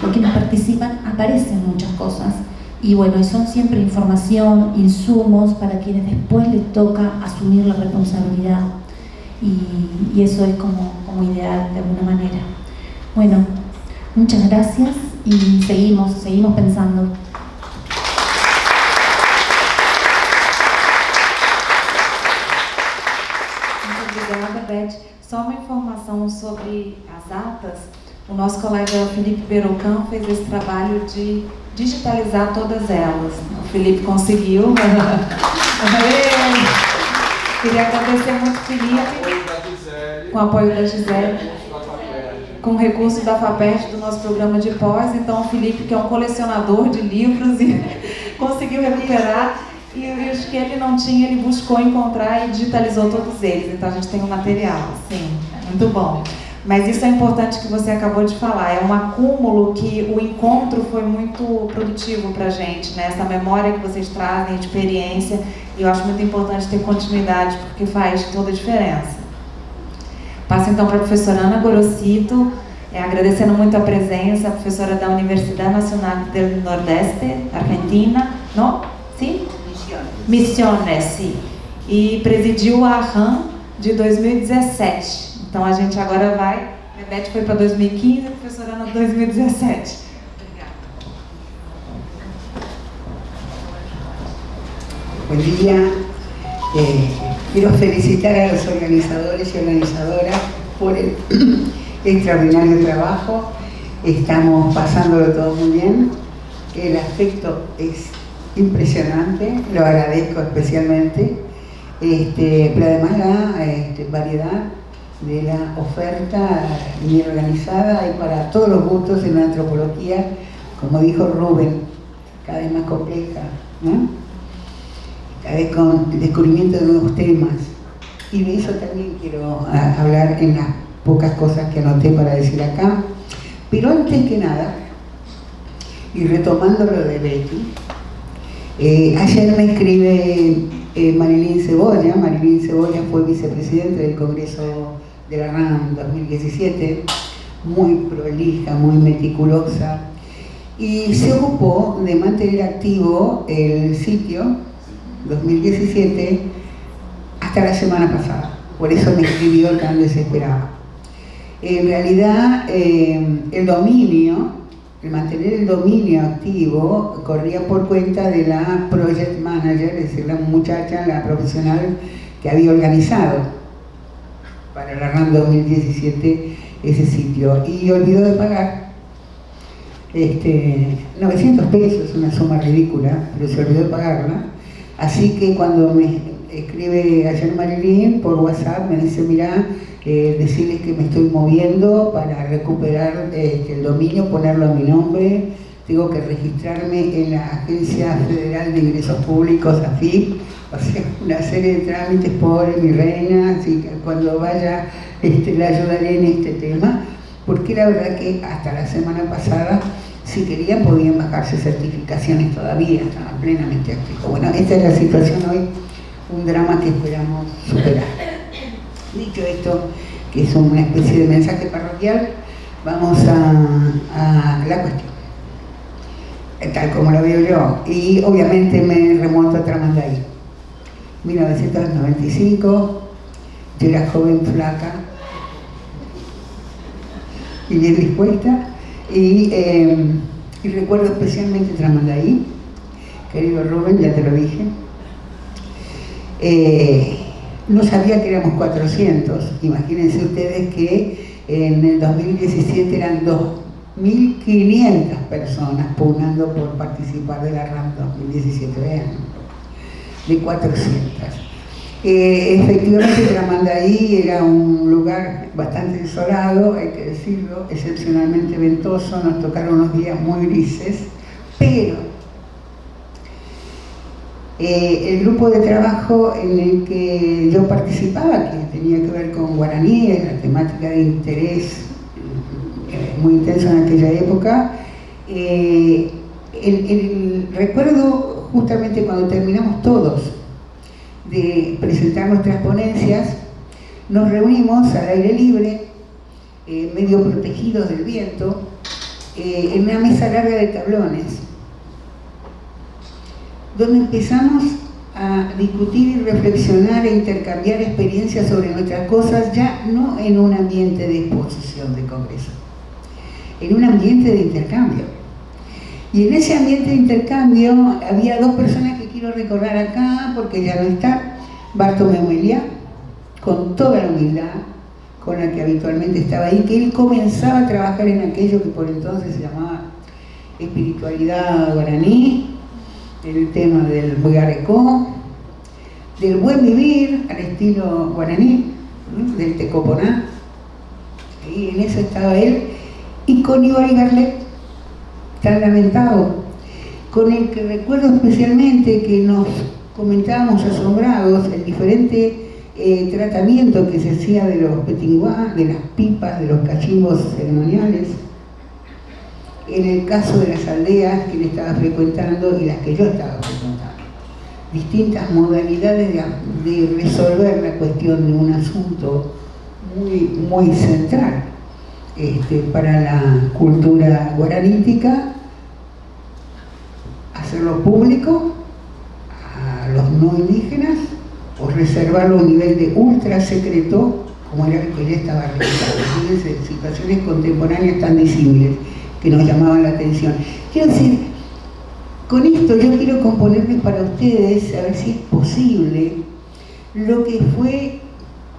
con quienes participan aparecen muchas cosas, y bueno, y son siempre información, insumos para quienes después les toca asumir la responsabilidad, y eso es como ideal de alguna manera. Bueno, muchas gracias y seguimos pensando. Muito obrigada, Beth. Só uma informação sobre as atas. O nosso colega Felipe Berocan fez esse trabalho de digitalizar todas elas. O Felipe conseguiu. Queria agradecer muito o Felipe, com o apoio da Gisele, com o recurso da FAPEST do nosso programa de pós. Então o Felipe, que é um colecionador de livros, e conseguiu recuperar, e os que ele não tinha, ele buscou encontrar e digitalizou todos eles. Então a gente tem um material, sim, muito bom. Mas isso é importante que você acabou de falar, é um acúmulo que o encontro foi muito produtivo para a gente, né? Essa memória que vocês trazem, experiência, e eu acho muito importante ter continuidade, porque faz toda a diferença. Passo então para a professora Ana Gorosito, agradecendo muito a presença, a professora da Universidade Nacional do Nordeste, Argentina, não? Sim? Misiones, sim. E presidiu a RAM de 2017. Então a gente agora vai, a Beth foi para 2015, a professora Ana 2017. Obrigada. Buen día. Quiero felicitar a los organizadores y organizadoras por el extraordinario trabajo. Estamos pasándolo todo muy bien. El afecto es impresionante, lo agradezco especialmente. Pero además la variedad de la oferta bien organizada y para todos los gustos en la antropología, como dijo Rubén, cada vez más compleja, ¿no? Cada vez con descubrimiento de nuevos temas. Y de eso también quiero hablar en las pocas cosas que anoté para decir acá. Pero antes que nada, y retomando lo de Betty, ayer me escribe Marilyn Cebolla. Marilyn Cebolla fue vicepresidente del Congreso de la RAM 2017, muy prolija, muy meticulosa, y se ocupó de mantener activo el sitio 2017 hasta la semana pasada. Por eso me escribió tan desesperada. En realidad, el mantener el dominio activo corría por cuenta de la project manager, es decir, la muchacha, la profesional que había organizado para la RAM 2017 ese sitio, y olvidó de pagar 900 pesos, una suma ridícula, pero se olvidó de pagarla. Así que cuando me escribe ayer Marilyn por WhatsApp, me dice: mira, decirles que me estoy moviendo para recuperar el dominio, ponerlo a mi nombre, tengo que registrarme en la Agencia Federal de Ingresos Públicos, AFIP, o sea, una serie de trámites, pobre mi reina, así que cuando vaya la ayudaré en este tema, porque la verdad que hasta la semana pasada, si querían, podían bajarse certificaciones todavía, estaban plenamente activos. Bueno, esta es la situación hoy, un drama que esperamos superar. Dicho esto, que es una especie de mensaje parroquial, vamos a la cuestión, tal como la veo yo, y obviamente me remonto a Tramandaí. 1995, yo era joven, flaca y bien dispuesta, y recuerdo especialmente Tramandaí, querido Rubén, ya te lo dije. No sabía que éramos 400, imagínense ustedes que en el 2017 eran 2 1.500 personas pugnando por participar de la RAM 2017, vean, de 400. Efectivamente, Tramandaí era un lugar bastante desolado, hay que decirlo, excepcionalmente ventoso, nos tocaron unos días muy grises, pero el grupo de trabajo en el que yo participaba, que tenía que ver con guaraní, la temática de interés muy intenso en aquella época, recuerdo justamente cuando terminamos todos de presentar nuestras ponencias, nos reunimos al aire libre, medio protegidos del viento, en una mesa larga de tablones, donde empezamos a discutir y reflexionar e intercambiar experiencias sobre nuestras cosas, ya no en un ambiente de exposición de congreso, en un ambiente de intercambio. Y en ese ambiente de intercambio había dos personas que quiero recordar acá, porque ya no está. Bartolomé Elia, con toda la humildad con la que habitualmente estaba ahí, que él comenzaba a trabajar en aquello que por entonces se llamaba espiritualidad guaraní, el tema del buyarecó, del buen vivir al estilo guaraní, del tecoponá, y en eso estaba él, y con Ibai Garlet, tan lamentado, con el que recuerdo especialmente que nos comentábamos asombrados el diferente tratamiento que se hacía de los petinguá, de las pipas, de los cachimbos ceremoniales, en el caso de las aldeas que él estaba frecuentando y las que yo estaba frecuentando. Distintas modalidades de resolver la cuestión de un asunto muy central para la cultura guaranítica, hacerlo público a los no indígenas o reservarlo a un nivel de ultra secreto como era el que él estaba realizando. Fíjense, situaciones contemporáneas tan disímiles que nos llamaban la atención. Quiero decir, con esto yo quiero componerles para ustedes, a ver si es posible, lo que fue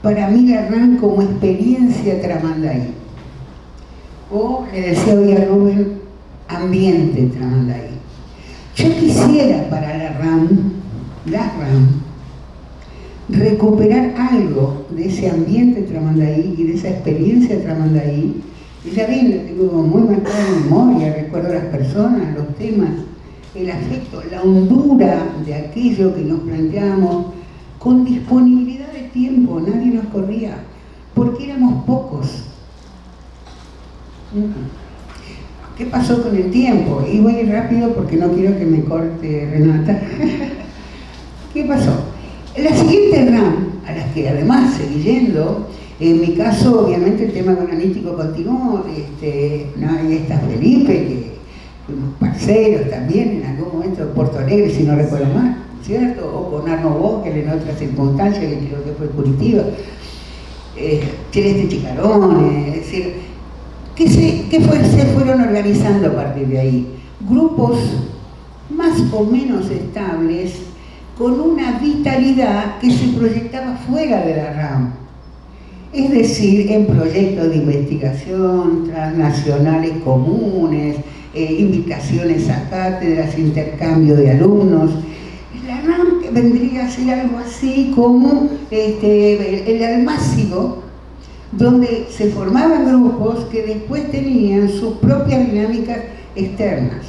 para mí la RAM como experiencia Tramandaí. O, le decía hoy a Rubén, ambiente Tramandaí. Yo quisiera para la RAM, recuperar algo de ese ambiente Tramandaí y de esa experiencia Tramandaí. Y ya ven, la tengo muy marcada en memoria, recuerdo las personas, los temas, el afecto, la hondura de aquello que nos planteábamos, con disponibilidad de tiempo, nadie nos corría, porque éramos pocos. ¿Qué pasó con el tiempo? Y voy a ir rápido porque no quiero que me corte Renata. ¿Qué pasó? La siguiente RAM, a las que además seguí yendo, en mi caso obviamente el tema guaranítico continuó, ahí está Felipe, que fuimos parceros también en algún momento en Porto Alegre, si no recuerdo mal, ¿cierto? O con Arno Bosque en otras circunstancias, que creo que fue Curitiba, Celeste Chicarón, es decir, que se fueron organizando a partir de ahí. Grupos más o menos estables, con una vitalidad que se proyectaba fuera de la RAM. Es decir, en proyectos de investigación, transnacionales comunes, invitaciones a cátedras, intercambio de alumnos. La RAM vendría a ser algo así como el almácigo, donde se formaban grupos que después tenían sus propias dinámicas externas.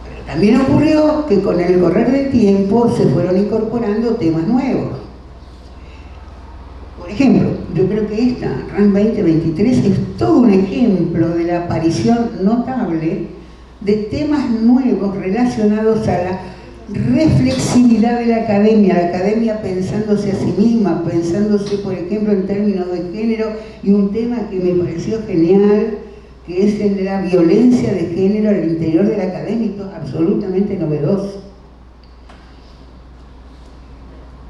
Pero también ocurrió que con el correr del tiempo se fueron incorporando temas nuevos. Por ejemplo, yo creo que esta RAM 2023 es todo un ejemplo de la aparición notable de temas nuevos relacionados a la reflexividad de la academia pensándose a sí misma, pensándose, por ejemplo, en términos de género, y un tema que me pareció genial, que es el de la violencia de género al interior del académico, absolutamente novedoso.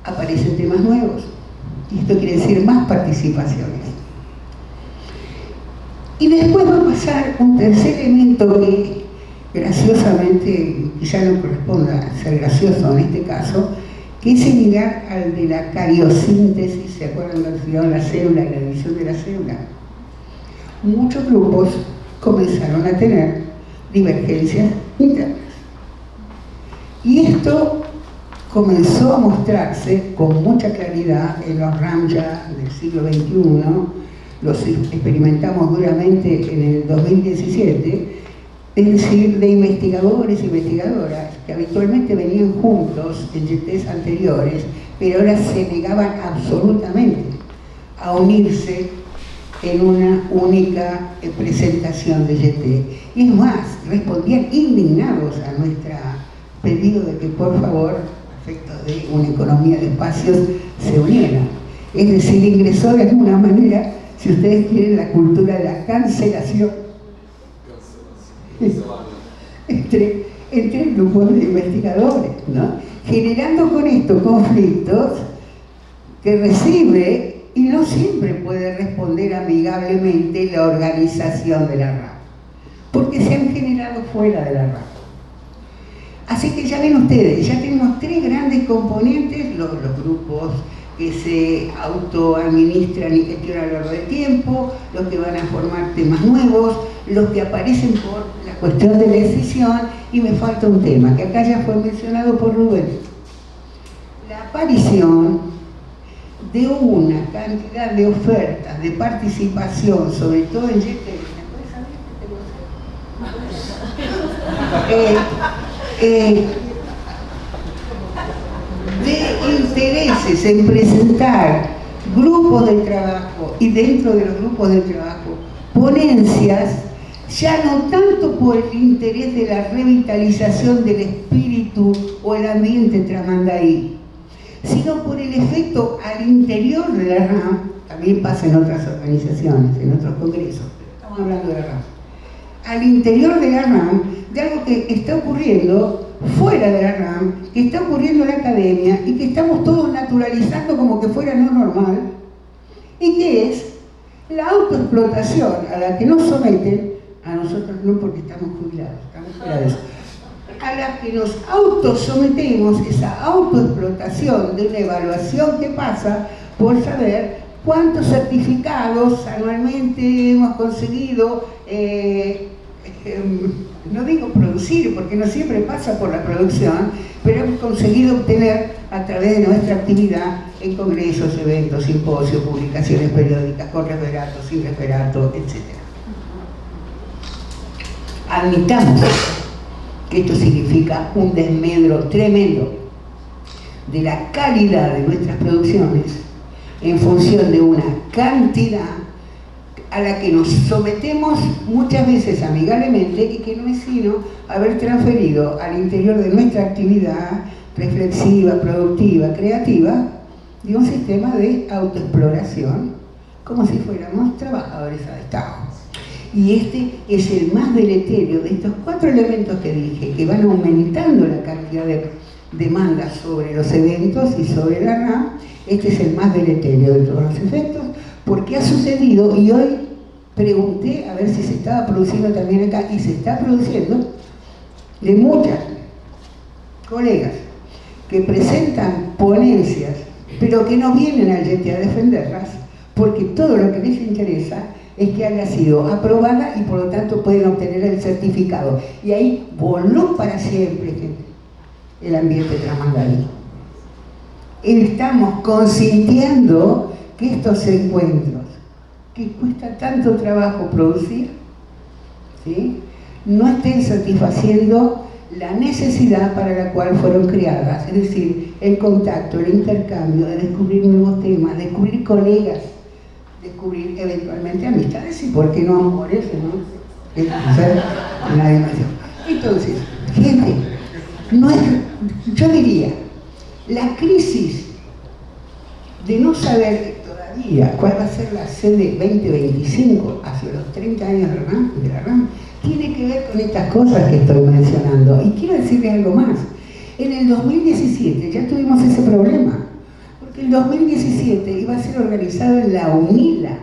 Aparecen temas nuevos, y esto quiere decir más participaciones. Y después va a pasar un tercer elemento que, graciosamente, quizá no corresponda ser gracioso en este caso, que es similar al de la cariosíntesis, ¿se acuerdan de la célula y la división de la célula? Muchos grupos comenzaron a tener divergencias internas. Y esto comenzó a mostrarse con mucha claridad en los RAM ya del siglo XXI, los experimentamos duramente en el 2017, es decir, de investigadores e investigadoras que habitualmente venían juntos en YTs anteriores, pero ahora se negaban absolutamente a unirse en una única presentación de YT. Y es más, respondían indignados a nuestro pedido de que por favor, a efectos de una economía de espacios, se unieran. Es decir, ingresó de alguna manera, si ustedes quieren, la cultura de la cancelación entre grupos de investigadores, ¿no? Generando con esto conflictos que recibe y no siempre puede responder amigablemente la organización de la RAM, porque se han generado fuera de la RAM. Así que ya ven ustedes, ya tenemos tres grandes componentes, los grupos que se autoadministran y gestionan a lo largo del tiempo, los que van a formar temas nuevos, los que aparecen por la cuestión de la decisión, y me falta un tema que acá ya fue mencionado por Rubén: la aparición de una cantidad de ofertas de participación, sobre todo en YT. De intereses en presentar grupos de trabajo y dentro de los grupos de trabajo ponencias, ya no tanto por el interés de la revitalización del espíritu o el ambiente tramandaí, sino por el efecto al interior de la RAM. También pasa en otras organizaciones, en otros congresos, pero estamos hablando de la RAM. Al interior de la RAM, de algo que está ocurriendo fuera de la RAM, que está ocurriendo en la academia y que estamos todos naturalizando como que fuera no normal, y que es la autoexplotación a la que nos someten, a nosotros no porque estamos jubilados, estamos fuera de eso, a la que nos autosometemos, esa autoexplotación de una evaluación que pasa por saber cuántos certificados anualmente hemos conseguido, no digo producir, porque no siempre pasa por la producción, pero hemos conseguido obtener a través de nuestra actividad en congresos, eventos, simposios, publicaciones periódicas, con referato, sin referato, etc. Admitamos que esto significa un desmedro tremendo de la calidad de nuestras producciones en función de una cantidad a la que nos sometemos muchas veces amigablemente y que no es sino haber transferido al interior de nuestra actividad reflexiva, productiva, creativa, de un sistema de autoexploración, como si fuéramos trabajadores a destajo. Y este es el más deleterio de estos cuatro elementos que dije, que van aumentando la cantidad de demandas sobre los eventos y sobre la RAM. Este es el más deleterio de todos los efectos, porque ha sucedido, y hoy pregunté a ver si se estaba produciendo también acá, y se está produciendo, de muchas colegas que presentan ponencias, pero que no vienen al YT a defenderlas, porque todo lo que les interesa es que haya sido aprobada y por lo tanto pueden obtener el certificado. Y ahí voló para siempre, gente, el ambiente tramandaí. Estamos consintiendo que estos encuentros, que cuesta tanto trabajo producir, ¿sí?, no estén satisfaciendo la necesidad para la cual fueron creadas, es decir, el contacto, el intercambio, de descubrir nuevos temas, descubrir colegas, descubrir eventualmente amistades y por qué no amores, ¿no? Una dimensión. Entonces, gente, no es, yo diría, la crisis de no saber todavía cuál va a ser la sede 2025 hacia los 30 años de la RAM, tiene que ver con estas cosas que estoy mencionando. Y quiero decirles algo más. En el 2017 ya tuvimos ese problema, porque el 2017 iba a ser organizado en la UNILA.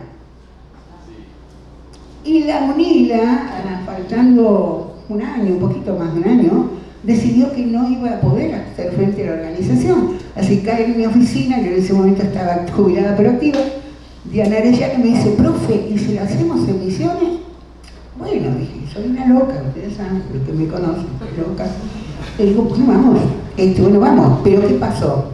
Y la UNILA, faltando un año, un poquito más de un año, decidió que no iba a poder hacer frente a la organización. Así que cae en mi oficina, que en ese momento estaba jubilada pero activa, Diana Arellano me dice: profe, ¿y si lo hacemos en Misiones? Bueno, bueno, dije, soy una loca, ustedes saben, los que me conocen, soy loca. Le digo, pues vamos, bueno, vamos, pero ¿qué pasó?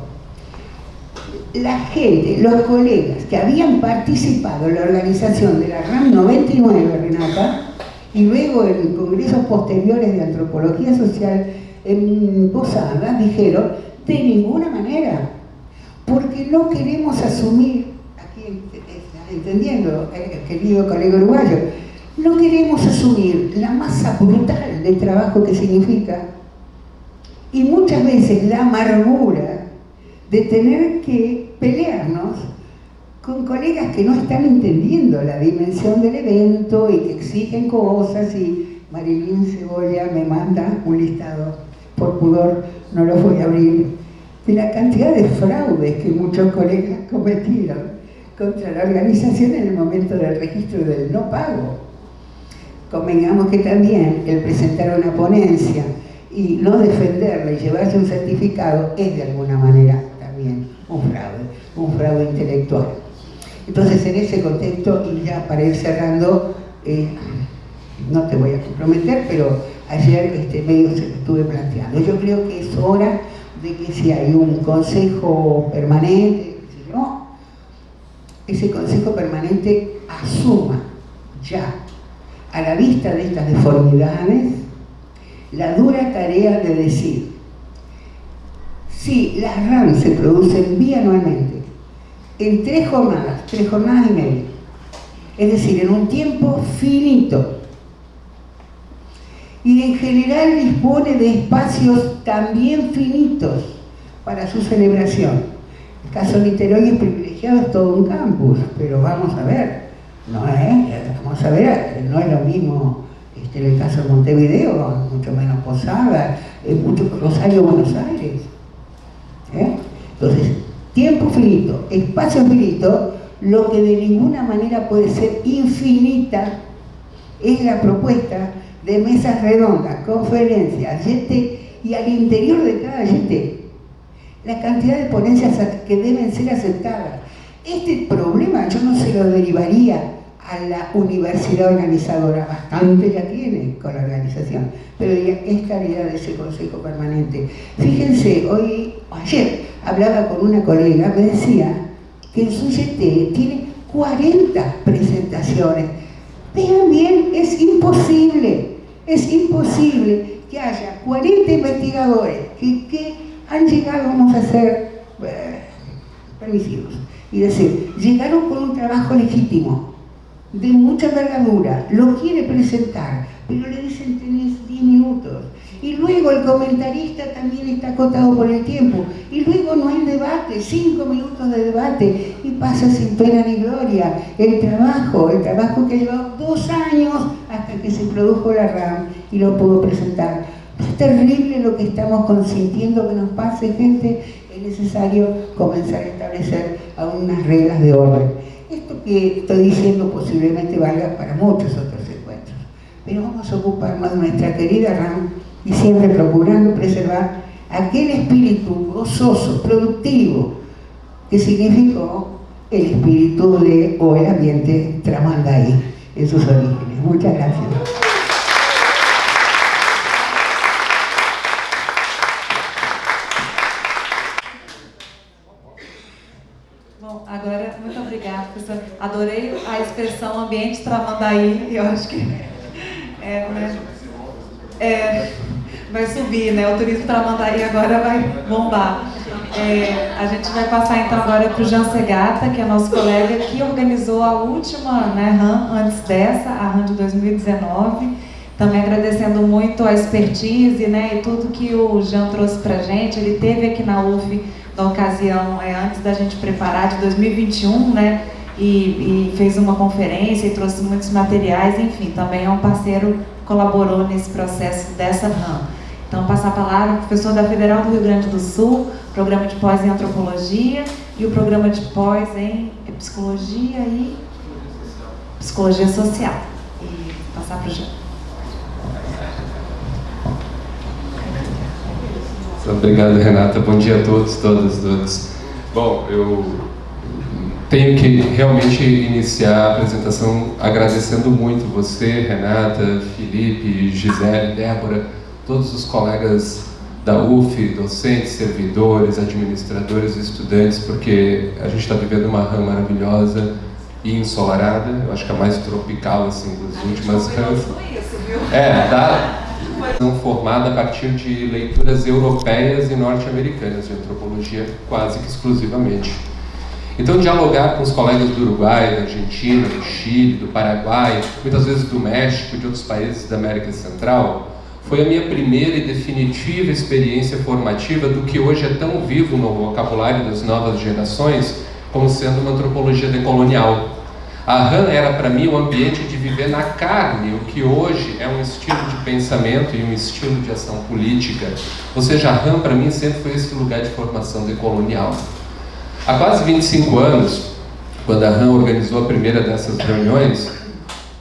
La gente, los colegas que habían participado en la organización de la RAM 99, Renata, y luego en congresos posteriores de antropología social en Posadas, dijeron, de ninguna manera, porque no queremos asumir, aquí está entendiendo, querido colega uruguayo, no queremos asumir la masa brutal del trabajo que significa y muchas veces la amargura de tener que pelearnos con colegas que no están entendiendo la dimensión del evento y que exigen cosas, y Marilyn Cebolla me manda un listado, por pudor no lo voy a abrir, de la cantidad de fraudes que muchos colegas cometieron contra la organización en el momento del registro del no pago. Convengamos que también el presentar una ponencia y no defenderla y llevarse un certificado es de alguna manera también un fraude intelectual. Entonces, en ese contexto, y ya para ir cerrando, no te voy a comprometer, pero ayer medio se lo estuve planteando. Yo creo que es hora de que si hay un consejo permanente, ese consejo permanente asuma ya, a la vista de estas deformidades, la dura tarea de decir, si las RAM se producen bianualmente, en 3 jornadas y media, es decir, en un tiempo finito, y en general dispone de espacios también finitos para su celebración. El caso de Niterói es privilegiado, es todo un campus, pero vamos a ver, no es lo mismo en el caso de Montevideo, mucho menos Posada, mucho Rosario, Buenos Aires. Entonces, tiempo finito, espacio finito, lo que de ninguna manera puede ser infinita es la propuesta de mesas redondas, conferencias, y al interior de cada la cantidad de ponencias que deben ser aceptadas. Este problema yo no se lo derivaría a la universidad organizadora, bastante ya tiene con la organización, pero es calidad de ese consejo permanente. Fíjense, ayer hablaba con una colega, me decía que en su YT tiene 40 presentaciones. Vean bien, es imposible que haya 40 investigadores que han llegado, vamos a ser permisivos, y decir, llegaron con un trabajo legítimo, de mucha envergadura, lo quiere presentar, pero le dicen tenés 10 minutos, y luego el comentarista también está acotado por el tiempo, y luego no hay debate, 5 minutos de debate, y pasa sin pena ni gloria el trabajo que ha llevado 2 años hasta que se produjo la RAM y lo pudo presentar. Es terrible lo que estamos consintiendo que nos pase, gente. Es necesario comenzar a establecer algunas reglas de orden. Esto que estoy diciendo posiblemente valga para muchos otros encuentros, pero vamos a ocuparnos de nuestra querida RAM y siempre procurando preservar aquel espíritu gozoso, productivo, que significó el espíritu o el ambiente Tramandaí en sus orígenes. Muchas gracias. Bom, agora, muito obrigada, professor. Adorei a expressão ambiente Tramandaí, eu acho que vai subir, né? O turismo Tramandaí agora vai bombar. A gente vai passar então agora para o Jean Segata, que é nosso colega que organizou a última RAM antes dessa, a RAM de 2019. Também agradecendo muito a expertise, né, e tudo que o Jean trouxe para a gente. Ele esteve aqui na UF na ocasião, antes da gente preparar, de 2021, né, e fez uma conferência e trouxe muitos materiais, enfim, também é um parceiro, colaborou nesse processo dessa RAM. Então, passar a palavra ao professor da Federal do Rio Grande do Sul, programa de pós em Antropologia e o programa de pós em Psicologia e Psicologia Social. E passar para o Jean. Obrigado, Renata. Bom dia a todos, todas. Bom, eu tenho que realmente iniciar a apresentação agradecendo muito você, Renata, Felipe, Gisele, Débora, todos os colegas da UF, docentes, servidores, administradores e estudantes, porque a gente está vivendo uma RAM maravilhosa e ensolarada, eu acho que a mais tropical assim, das últimas RAMs. Formada a partir de leituras europeias e norte-americanas, de antropologia quase que exclusivamente. Então, dialogar com os colegas do Uruguai, da Argentina, do Chile, do Paraguai, muitas vezes do México e de outros países da América Central, foi a minha primeira e definitiva experiência formativa do que hoje é tão vivo no vocabulário das novas gerações como sendo uma antropologia decolonial. A RAM era para mim um ambiente de viver na carne, o que hoje é um estilo de pensamento e um estilo de ação política. Ou seja, a RAM para mim sempre foi esse lugar de formação decolonial. Há quase 25 anos, quando a RAM organizou a primeira dessas reuniões,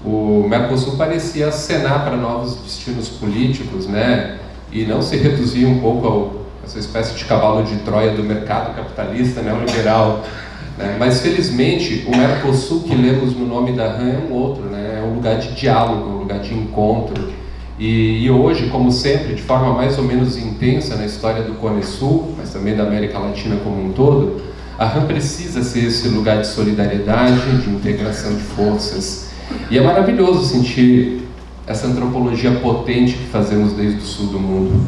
o Mercosul parecia acenar para novos destinos políticos, né? E não se reduzir um pouco a essa espécie de cavalo de Troia do mercado capitalista neoliberal. Mas felizmente o Mercosul que lemos no nome da RAM é um outro, né? É um lugar de diálogo, um lugar de encontro. E hoje, como sempre, de forma mais ou menos intensa na história do Cone Sul, mas também da América Latina como um todo, a RAM precisa ser esse lugar de solidariedade, de integração de forças. E é maravilhoso sentir essa antropologia potente que fazemos desde o sul do mundo.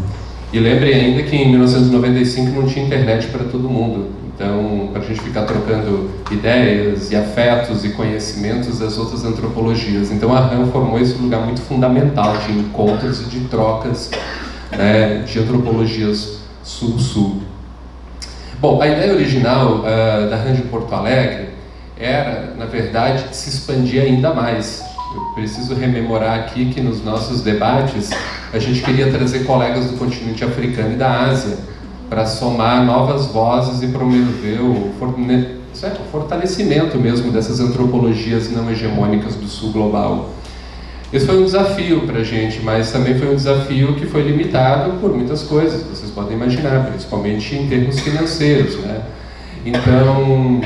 E lembrem ainda que em 1995 não tinha internet para todo mundo. Então, para a gente ficar trocando ideias e afetos e conhecimentos das outras antropologias. Então, a RAM formou esse lugar muito fundamental de encontros e de trocas, né, de antropologias sul-sul. Bom, a ideia original da RAM de Porto Alegre era, na verdade, se expandir ainda mais. Eu preciso rememorar aqui que nos nossos debates a gente queria trazer colegas do continente africano e da Ásia para somar novas vozes e promover o fortalecimento mesmo dessas antropologias não hegemônicas do sul global. Esse foi um desafio para a gente, mas também foi um desafio que foi limitado por muitas coisas, vocês podem imaginar, principalmente em termos financeiros, né? Então,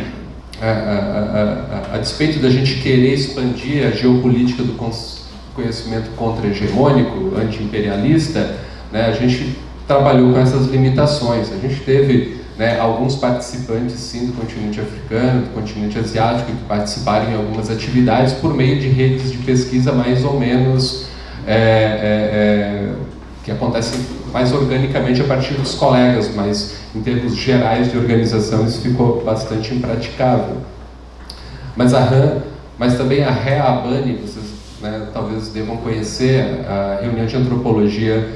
a despeito da gente querer expandir a geopolítica do conhecimento contra-hegemônico, anti-imperialista, né, a gente trabalhou com essas limitações. A gente teve, né, alguns participantes, sim, do continente africano, do continente asiático, que participaram em algumas atividades por meio de redes de pesquisa mais ou menos que acontecem mais organicamente a partir dos colegas, mas em termos gerais de organização isso ficou bastante impraticável. Mas a RAM, mas também a REABANI, vocês, né, talvez devam conhecer, a reunião de antropologia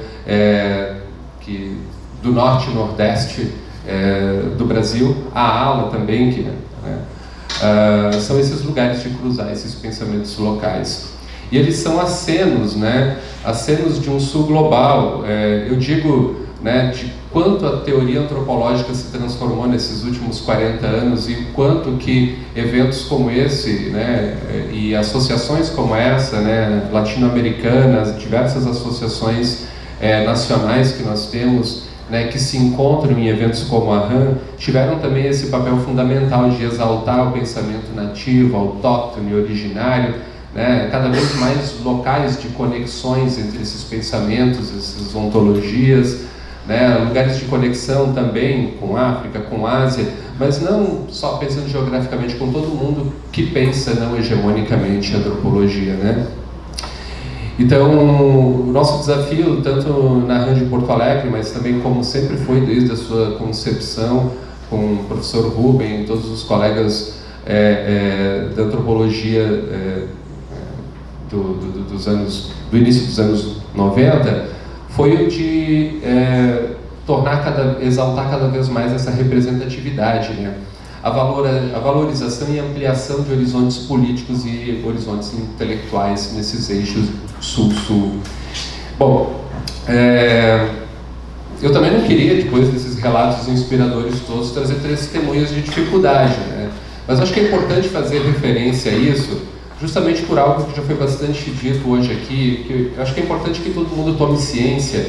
do norte e nordeste do Brasil, a ALA também, que, né, são esses lugares de cruzar esses pensamentos locais. E eles são acenos, né, acenos de um sul global. Eu digo, né, de quanto a teoria antropológica se transformou nesses últimos 40 anos e quanto que eventos como esse, né, e associações como essa, né, latino-americanas, diversas associações nacionais que nós temos, né, que se encontram em eventos como a RAM, tiveram também esse papel fundamental de exaltar o pensamento nativo, autóctone, originário, né, cada vez mais locais de conexões entre esses pensamentos, essas ontologias, né, lugares de conexão também com África, com Ásia, mas não só pensando geograficamente, com todo mundo que pensa não hegemonicamente a antropologia, né? Então, o nosso desafio, tanto na RAM de Porto Alegre, mas também como sempre foi desde a sua concepção, com o professor Rubem e todos os colegas da antropologia do início dos anos 90, foi o de exaltar cada vez mais essa representatividade, né? A valorização e ampliação de horizontes políticos e horizontes intelectuais nesses eixos sul-sul. Bom, eu também não queria, depois desses relatos inspiradores todos, trazer testemunhas de dificuldade, né? Mas acho que é importante fazer referência a isso, justamente por algo que já foi bastante dito hoje aqui, que eu acho que é importante que todo mundo tome ciência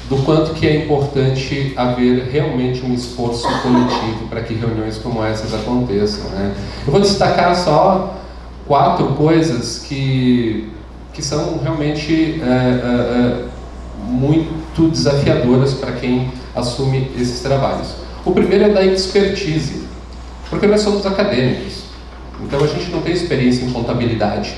do quanto que é importante haver realmente um esforço coletivo para que reuniões como essas aconteçam, né? Eu vou destacar só 4 coisas que são realmente muito desafiadoras para quem assume esses trabalhos. O primeiro é da expertise, porque nós somos acadêmicos, então a gente não tem experiência em contabilidade,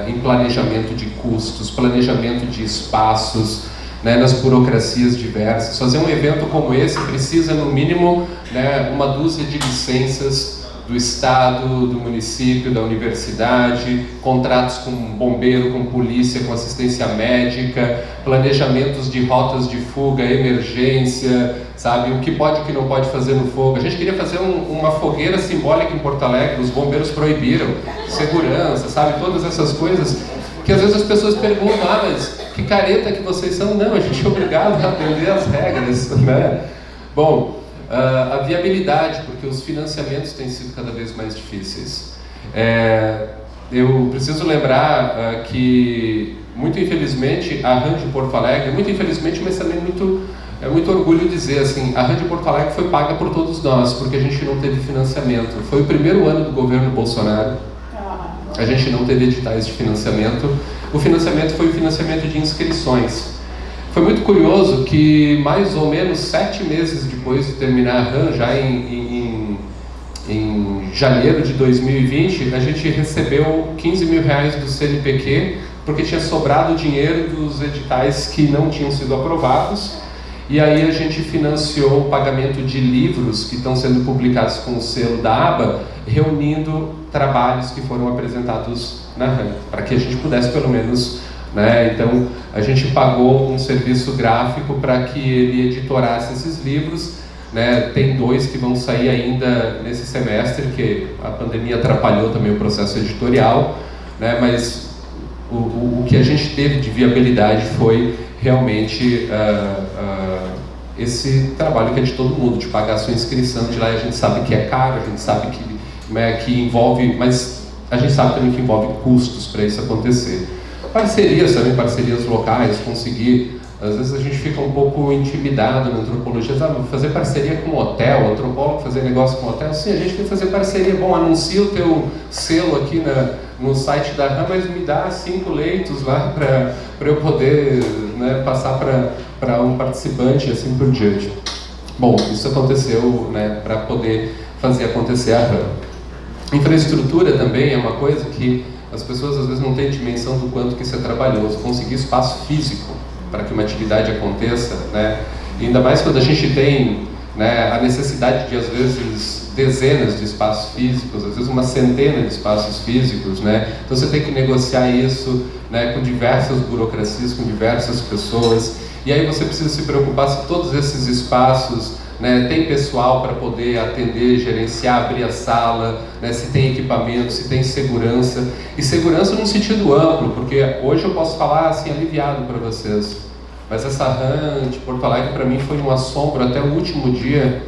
em planejamento de custos, planejamento de espaços, né, nas burocracias diversas. Fazer um evento como esse precisa, no mínimo, né, uma dúzia de licenças do Estado, do município, da universidade, contratos com bombeiro, com polícia, com assistência médica, planejamentos de rotas de fuga, emergência, sabe? O que pode e o que não pode fazer no fogo. A gente queria fazer uma fogueira simbólica em Porto Alegre, os bombeiros proibiram, segurança, sabe? Todas essas coisas que às vezes as pessoas perguntam, mas que careta que vocês são? Não, a gente é obrigado a atender as regras, né? Bom, a viabilidade, porque os financiamentos têm sido cada vez mais difíceis. Eu preciso lembrar que, muito infelizmente, a RAN de Porto Alegre, muito infelizmente, mas também é muito orgulho dizer assim, a RAN de Porto Alegre foi paga por todos nós, porque a gente não teve financiamento. Foi o primeiro ano do governo Bolsonaro, a gente não teve editais de financiamento. O financiamento foi o financiamento de inscrições. Foi muito curioso que, mais ou menos 7 meses depois de terminar a RAN, já em janeiro de 2020, a gente recebeu 15 mil reais do CNPq, porque tinha sobrado dinheiro dos editais que não tinham sido aprovados, e aí a gente financiou o pagamento de livros que estão sendo publicados com o selo da ABA, reunindo trabalhos que foram apresentados na RAN, para que a gente pudesse pelo menos... Então, a gente pagou um serviço gráfico para que ele editorasse esses livros, né? Tem 2 que vão sair ainda nesse semestre, que a pandemia atrapalhou também o processo editorial, né? Mas o que a gente teve de viabilidade foi realmente esse trabalho que é de todo mundo, de pagar a sua inscrição, de lá a gente sabe que é caro, a gente sabe que envolve, mas a gente sabe também que envolve custos para isso acontecer. Parcerias também, parcerias locais, conseguir... Às vezes a gente fica um pouco intimidado na antropologia, sabe? Fazer parceria com hotel, antropólogo fazer negócio com hotel, sim, a gente tem que fazer parceria. Bom, anuncia o teu selo aqui no site da RAN, mas me dá 5 leitos lá para eu poder, né, passar para um participante e assim por diante. Bom, isso aconteceu, né, para poder fazer acontecer a RAN. Infraestrutura também é uma coisa que as pessoas às vezes não têm dimensão do quanto que isso é trabalhoso, conseguir espaço físico para que uma atividade aconteça, né? E ainda mais quando a gente tem, né, a necessidade de, às vezes, dezenas de espaços físicos, às vezes uma centena de espaços físicos, né? Então você tem que negociar isso, né, com diversas burocracias, com diversas pessoas, e aí você precisa se preocupar se todos esses espaços, né, tem pessoal para poder atender, gerenciar, abrir a sala, né, se tem equipamento, se tem segurança, e segurança num sentido amplo, porque hoje eu posso falar assim aliviado para vocês, mas essa RAN de Porto Alegre para mim foi um assombro até o último dia,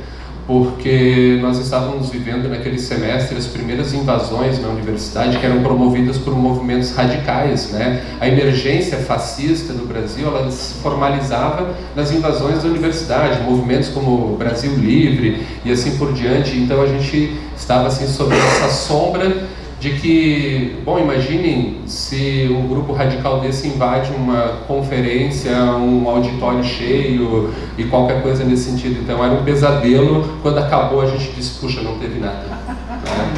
porque nós estávamos vivendo naquele semestre as primeiras invasões na universidade que eram promovidas por movimentos radicais, né? A emergência fascista do Brasil, ela se formalizava nas invasões da universidade, movimentos como Brasil Livre e assim por diante. Então a gente estava assim sob essa sombra de que, bom, imaginem se um grupo radical desse invade uma conferência, um auditório cheio e qualquer coisa nesse sentido. Então era um pesadelo. Quando acabou a gente disse, puxa, não teve nada, né?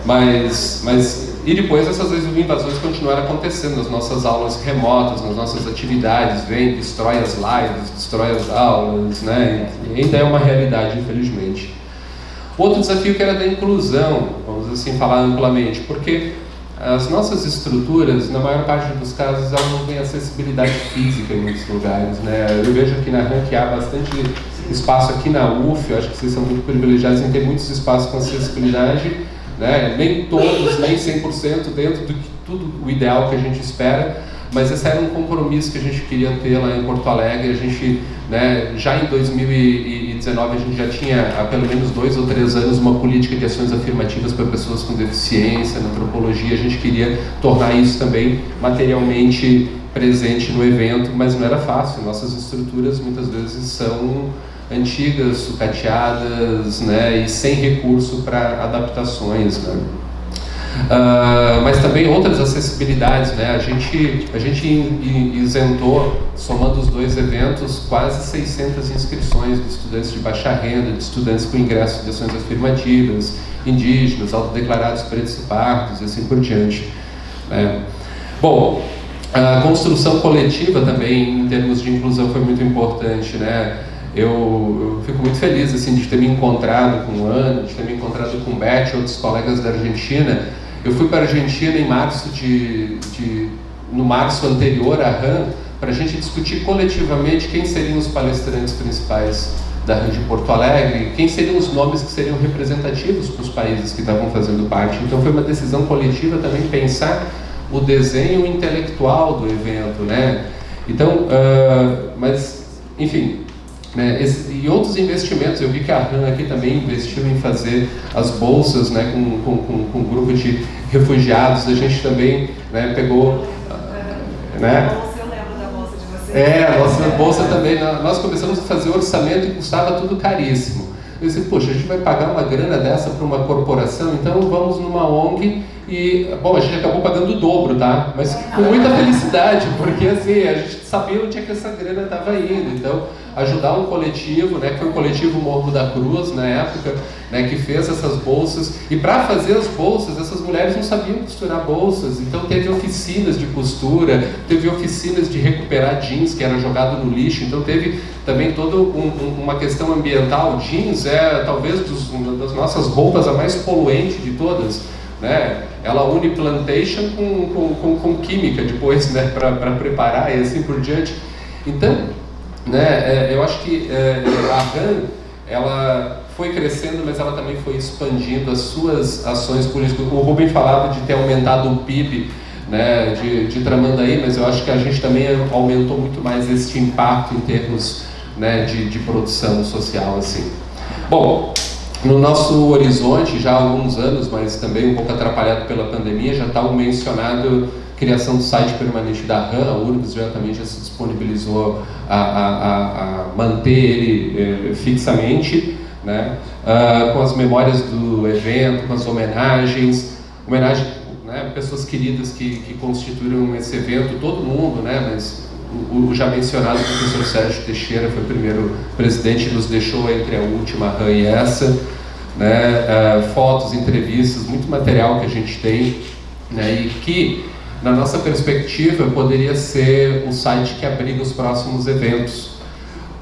Mas e depois essas invasões continuaram acontecendo nas nossas aulas remotas, nas nossas atividades, vem, destrói as lives, destrói as aulas, né? E ainda é uma realidade, infelizmente. Outro desafio que era da inclusão, vamos assim falar amplamente, porque as nossas estruturas, na maior parte dos casos, elas não têm acessibilidade física em muitos lugares, né? Eu vejo aqui na RAN que há bastante espaço aqui na UF, eu acho que vocês são muito privilegiados em ter muitos espaços com acessibilidade, né? Nem todos, nem 100% dentro do que tudo o ideal que a gente espera, mas esse era um compromisso que a gente queria ter lá em Porto Alegre. A gente, né, já em 2019 a gente já tinha há pelo menos 2 ou 3 anos uma política de ações afirmativas para pessoas com deficiência na antropologia. A gente queria tornar isso também materialmente presente no evento, mas não era fácil. Nossas estruturas muitas vezes são antigas, sucateadas, né, e sem recurso para adaptações, né. Mas também outras acessibilidades, né? A gente isentou, somando os 2 eventos, quase 600 inscrições de estudantes de baixa renda, de estudantes com ingresso de ações afirmativas, indígenas, autodeclarados pretos e pardos, e assim por diante, né? Bom, a construção coletiva também, em termos de inclusão, foi muito importante, né? Eu fico muito feliz assim, de ter me encontrado com o Ana, de ter me encontrado com o Beth, outros colegas da Argentina. Eu fui para a Argentina em março no março anterior à RAM, para a gente discutir coletivamente quem seriam os palestrantes principais da RAM de Porto Alegre, quem seriam os nomes que seriam representativos para os países que estavam fazendo parte. Então foi uma decisão coletiva também pensar o desenho intelectual do evento, né? Então, mas, enfim, né, e outros investimentos. Eu vi que a RAM aqui também investiu em fazer as bolsas, né, com um grupo de refugiados. A gente também, né, pegou, né? Eu lembro da bolsa de vocês. A nossa bolsa também. Nós começamos a fazer orçamento e custava tudo caríssimo. Eu disse, poxa, a gente vai pagar uma grana dessa para uma corporação, então vamos numa ONG e, bom, a gente acabou pagando o dobro, tá? Mas com muita felicidade, porque assim, a gente sabia onde é que essa grana estava indo. Então, ajudar um coletivo, né, que foi o coletivo Morro da Cruz, na época, né, que fez essas bolsas. E para fazer as bolsas, essas mulheres não sabiam costurar bolsas, então teve oficinas de costura, teve oficinas de recuperar jeans que era jogado no lixo, então teve também toda uma questão ambiental. Jeans é talvez uma das nossas roupas a mais poluente de todas, né? Ela une plantation com química depois, né, para preparar e assim por diante. Então, né, eu acho que a RAM, ela foi crescendo, mas ela também foi expandindo as suas ações políticas. O Rubem falava de ter aumentado o PIB, né, de Tramandaí, mas eu acho que a gente também aumentou muito mais este impacto em termos, né, de produção social, assim. Bom, no nosso horizonte, já há alguns anos, mas também um pouco atrapalhado pela pandemia, já está o mencionado criação do site permanente da RAM. A URGS também já se disponibilizou a manter ele fixamente, né, com as memórias do evento, com as homenagens, né, pessoas queridas que constituíram esse evento, todo mundo, né, mas o já mencionado professor Sérgio Teixeira foi o primeiro presidente, nos deixou entre a última RAM e essa, né, fotos, entrevistas, muito material que a gente tem, né, e que, na nossa perspectiva, poderia ser o site que abriga os próximos eventos.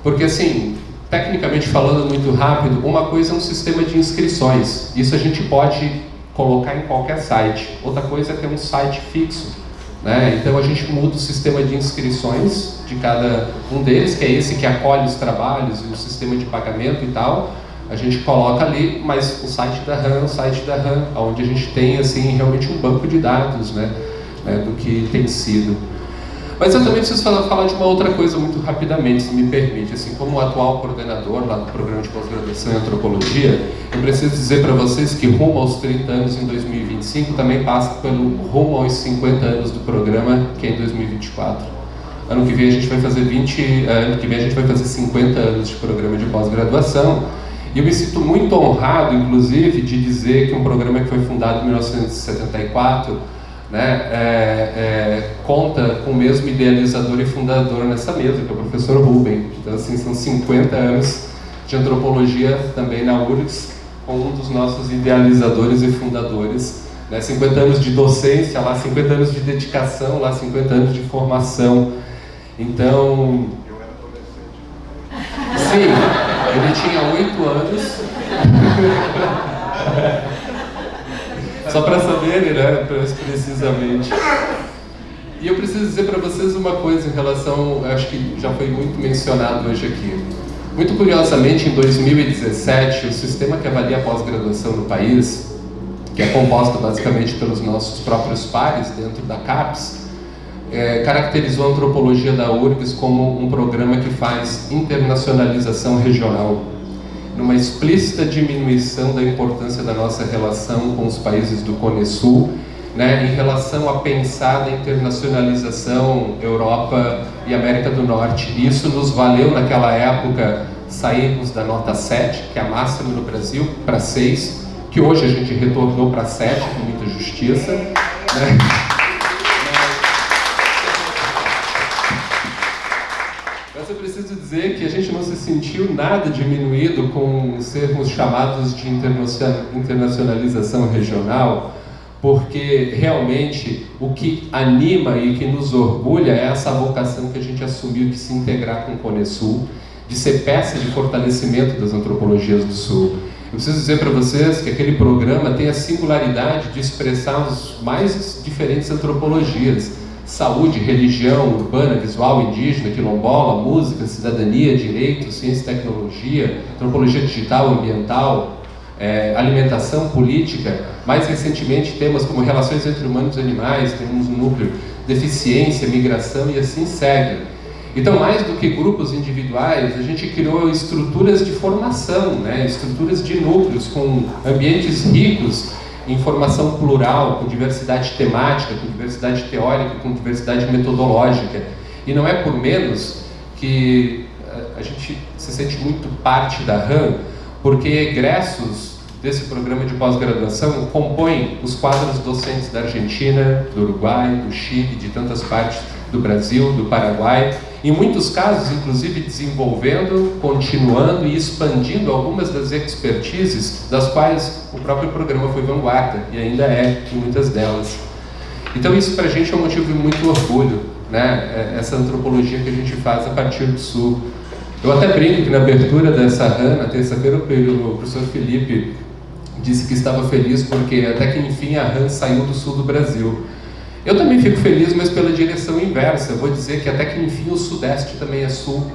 Porque, assim, tecnicamente falando muito rápido, uma coisa é um sistema de inscrições, isso a gente pode colocar em qualquer site. Outra coisa é ter um site fixo, né? Então a gente muda o sistema de inscrições de cada um deles, que é esse que acolhe os trabalhos e o sistema de pagamento e tal. A gente coloca ali, mas o site da RAM é o site da RAM, onde a gente tem assim, realmente um banco de dados, né, do que tem sido. Mas eu também preciso falar de uma outra coisa muito rapidamente, se me permite. Assim, como atual coordenador lá do programa de pós-graduação em antropologia, eu preciso dizer para vocês que rumo aos 30 anos em 2025 também passa pelo rumo aos 50 anos do programa, que é em 2024. Ano que vem a gente vai fazer 50 anos de programa de pós-graduação. E eu me sinto muito honrado, inclusive, de dizer que um programa que foi fundado em 1974, né, conta com o mesmo idealizador e fundador nessa mesa, que é o professor Rubem. Então, assim, são 50 anos de antropologia também na URGS, com um dos nossos idealizadores e fundadores, né, 50 anos de docência lá, 50 anos de dedicação lá, 50 anos de formação. Então, Eu era adolescente. sim, ele tinha 8 anos. Só para saberem, né, precisamente. E eu preciso dizer para vocês uma coisa em relação, acho que já foi muito mencionado hoje aqui. Muito curiosamente, em 2017, o sistema que avalia a pós-graduação no país, que é composto basicamente pelos nossos próprios pares dentro da CAPES, caracterizou a antropologia da URGS como um programa que faz internacionalização regional, numa explícita diminuição da importância da nossa relação com os países do Cone Sul, né, em relação a pensar na internacionalização Europa e América do Norte. Isso nos valeu naquela época sairmos da nota 7, que é a máxima no Brasil, para 6, que hoje a gente retornou para 7 com muita justiça, né? Mas eu preciso dizer que a gente não se sentiu nada diminuído com sermos chamados de internacionalização regional, porque realmente o que anima e que nos orgulha é essa vocação que a gente assumiu de se integrar com o Cone Sul, de ser peça de fortalecimento das antropologias do Sul. Eu preciso dizer para vocês que aquele programa tem a singularidade de expressar as mais diferentes antropologias: saúde, religião, urbana, visual, indígena, quilombola, música, cidadania, direito, ciência e tecnologia, antropologia digital, ambiental, alimentação, política. Mais recentemente, temas como relações entre humanos e animais, temos um núcleo, deficiência, migração e assim segue. Então, mais do que grupos individuais, a gente criou estruturas de formação, né? Estruturas de núcleos, com ambientes ricos em formação plural, com diversidade temática, com diversidade teórica, com diversidade metodológica. E não é por menos que a gente se sente muito parte da RAM, porque egressos desse programa de pós-graduação compõem os quadros docentes da Argentina, do Uruguai, do Chile, de tantas partes do Brasil, do Paraguai, em muitos casos, inclusive, desenvolvendo, continuando e expandindo algumas das expertises das quais o próprio programa foi vanguarda, e ainda é em muitas delas. Então isso para a gente é um motivo de muito orgulho, né? Essa antropologia que a gente faz a partir do Sul. Eu até brinco que na abertura dessa RAM, na terça-feira, o professor Felipe disse que estava feliz porque até que enfim a RAM saiu do Sul do Brasil. Eu também fico feliz, mas pela direção inversa. Eu vou dizer que até que enfim o Sudeste também é Sul.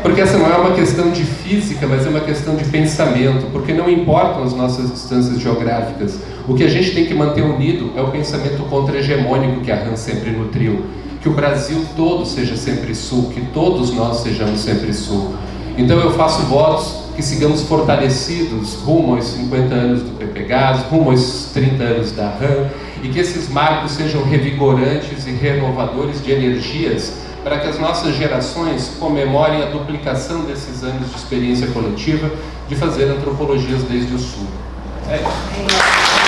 Porque essa não é uma questão de física, mas é uma questão de pensamento, porque não importam as nossas distâncias geográficas. O que a gente tem que manter unido é o pensamento contra-hegemônico que a RAM sempre nutriu. Que o Brasil todo seja sempre Sul, que todos nós sejamos sempre Sul. Então eu faço votos que sigamos fortalecidos rumo aos 50 anos do PPGAS, rumo aos 30 anos da RAM, e que esses marcos sejam revigorantes e renovadores de energias para que as nossas gerações comemorem a duplicação desses anos de experiência coletiva de fazer antropologias desde o Sul. É isso.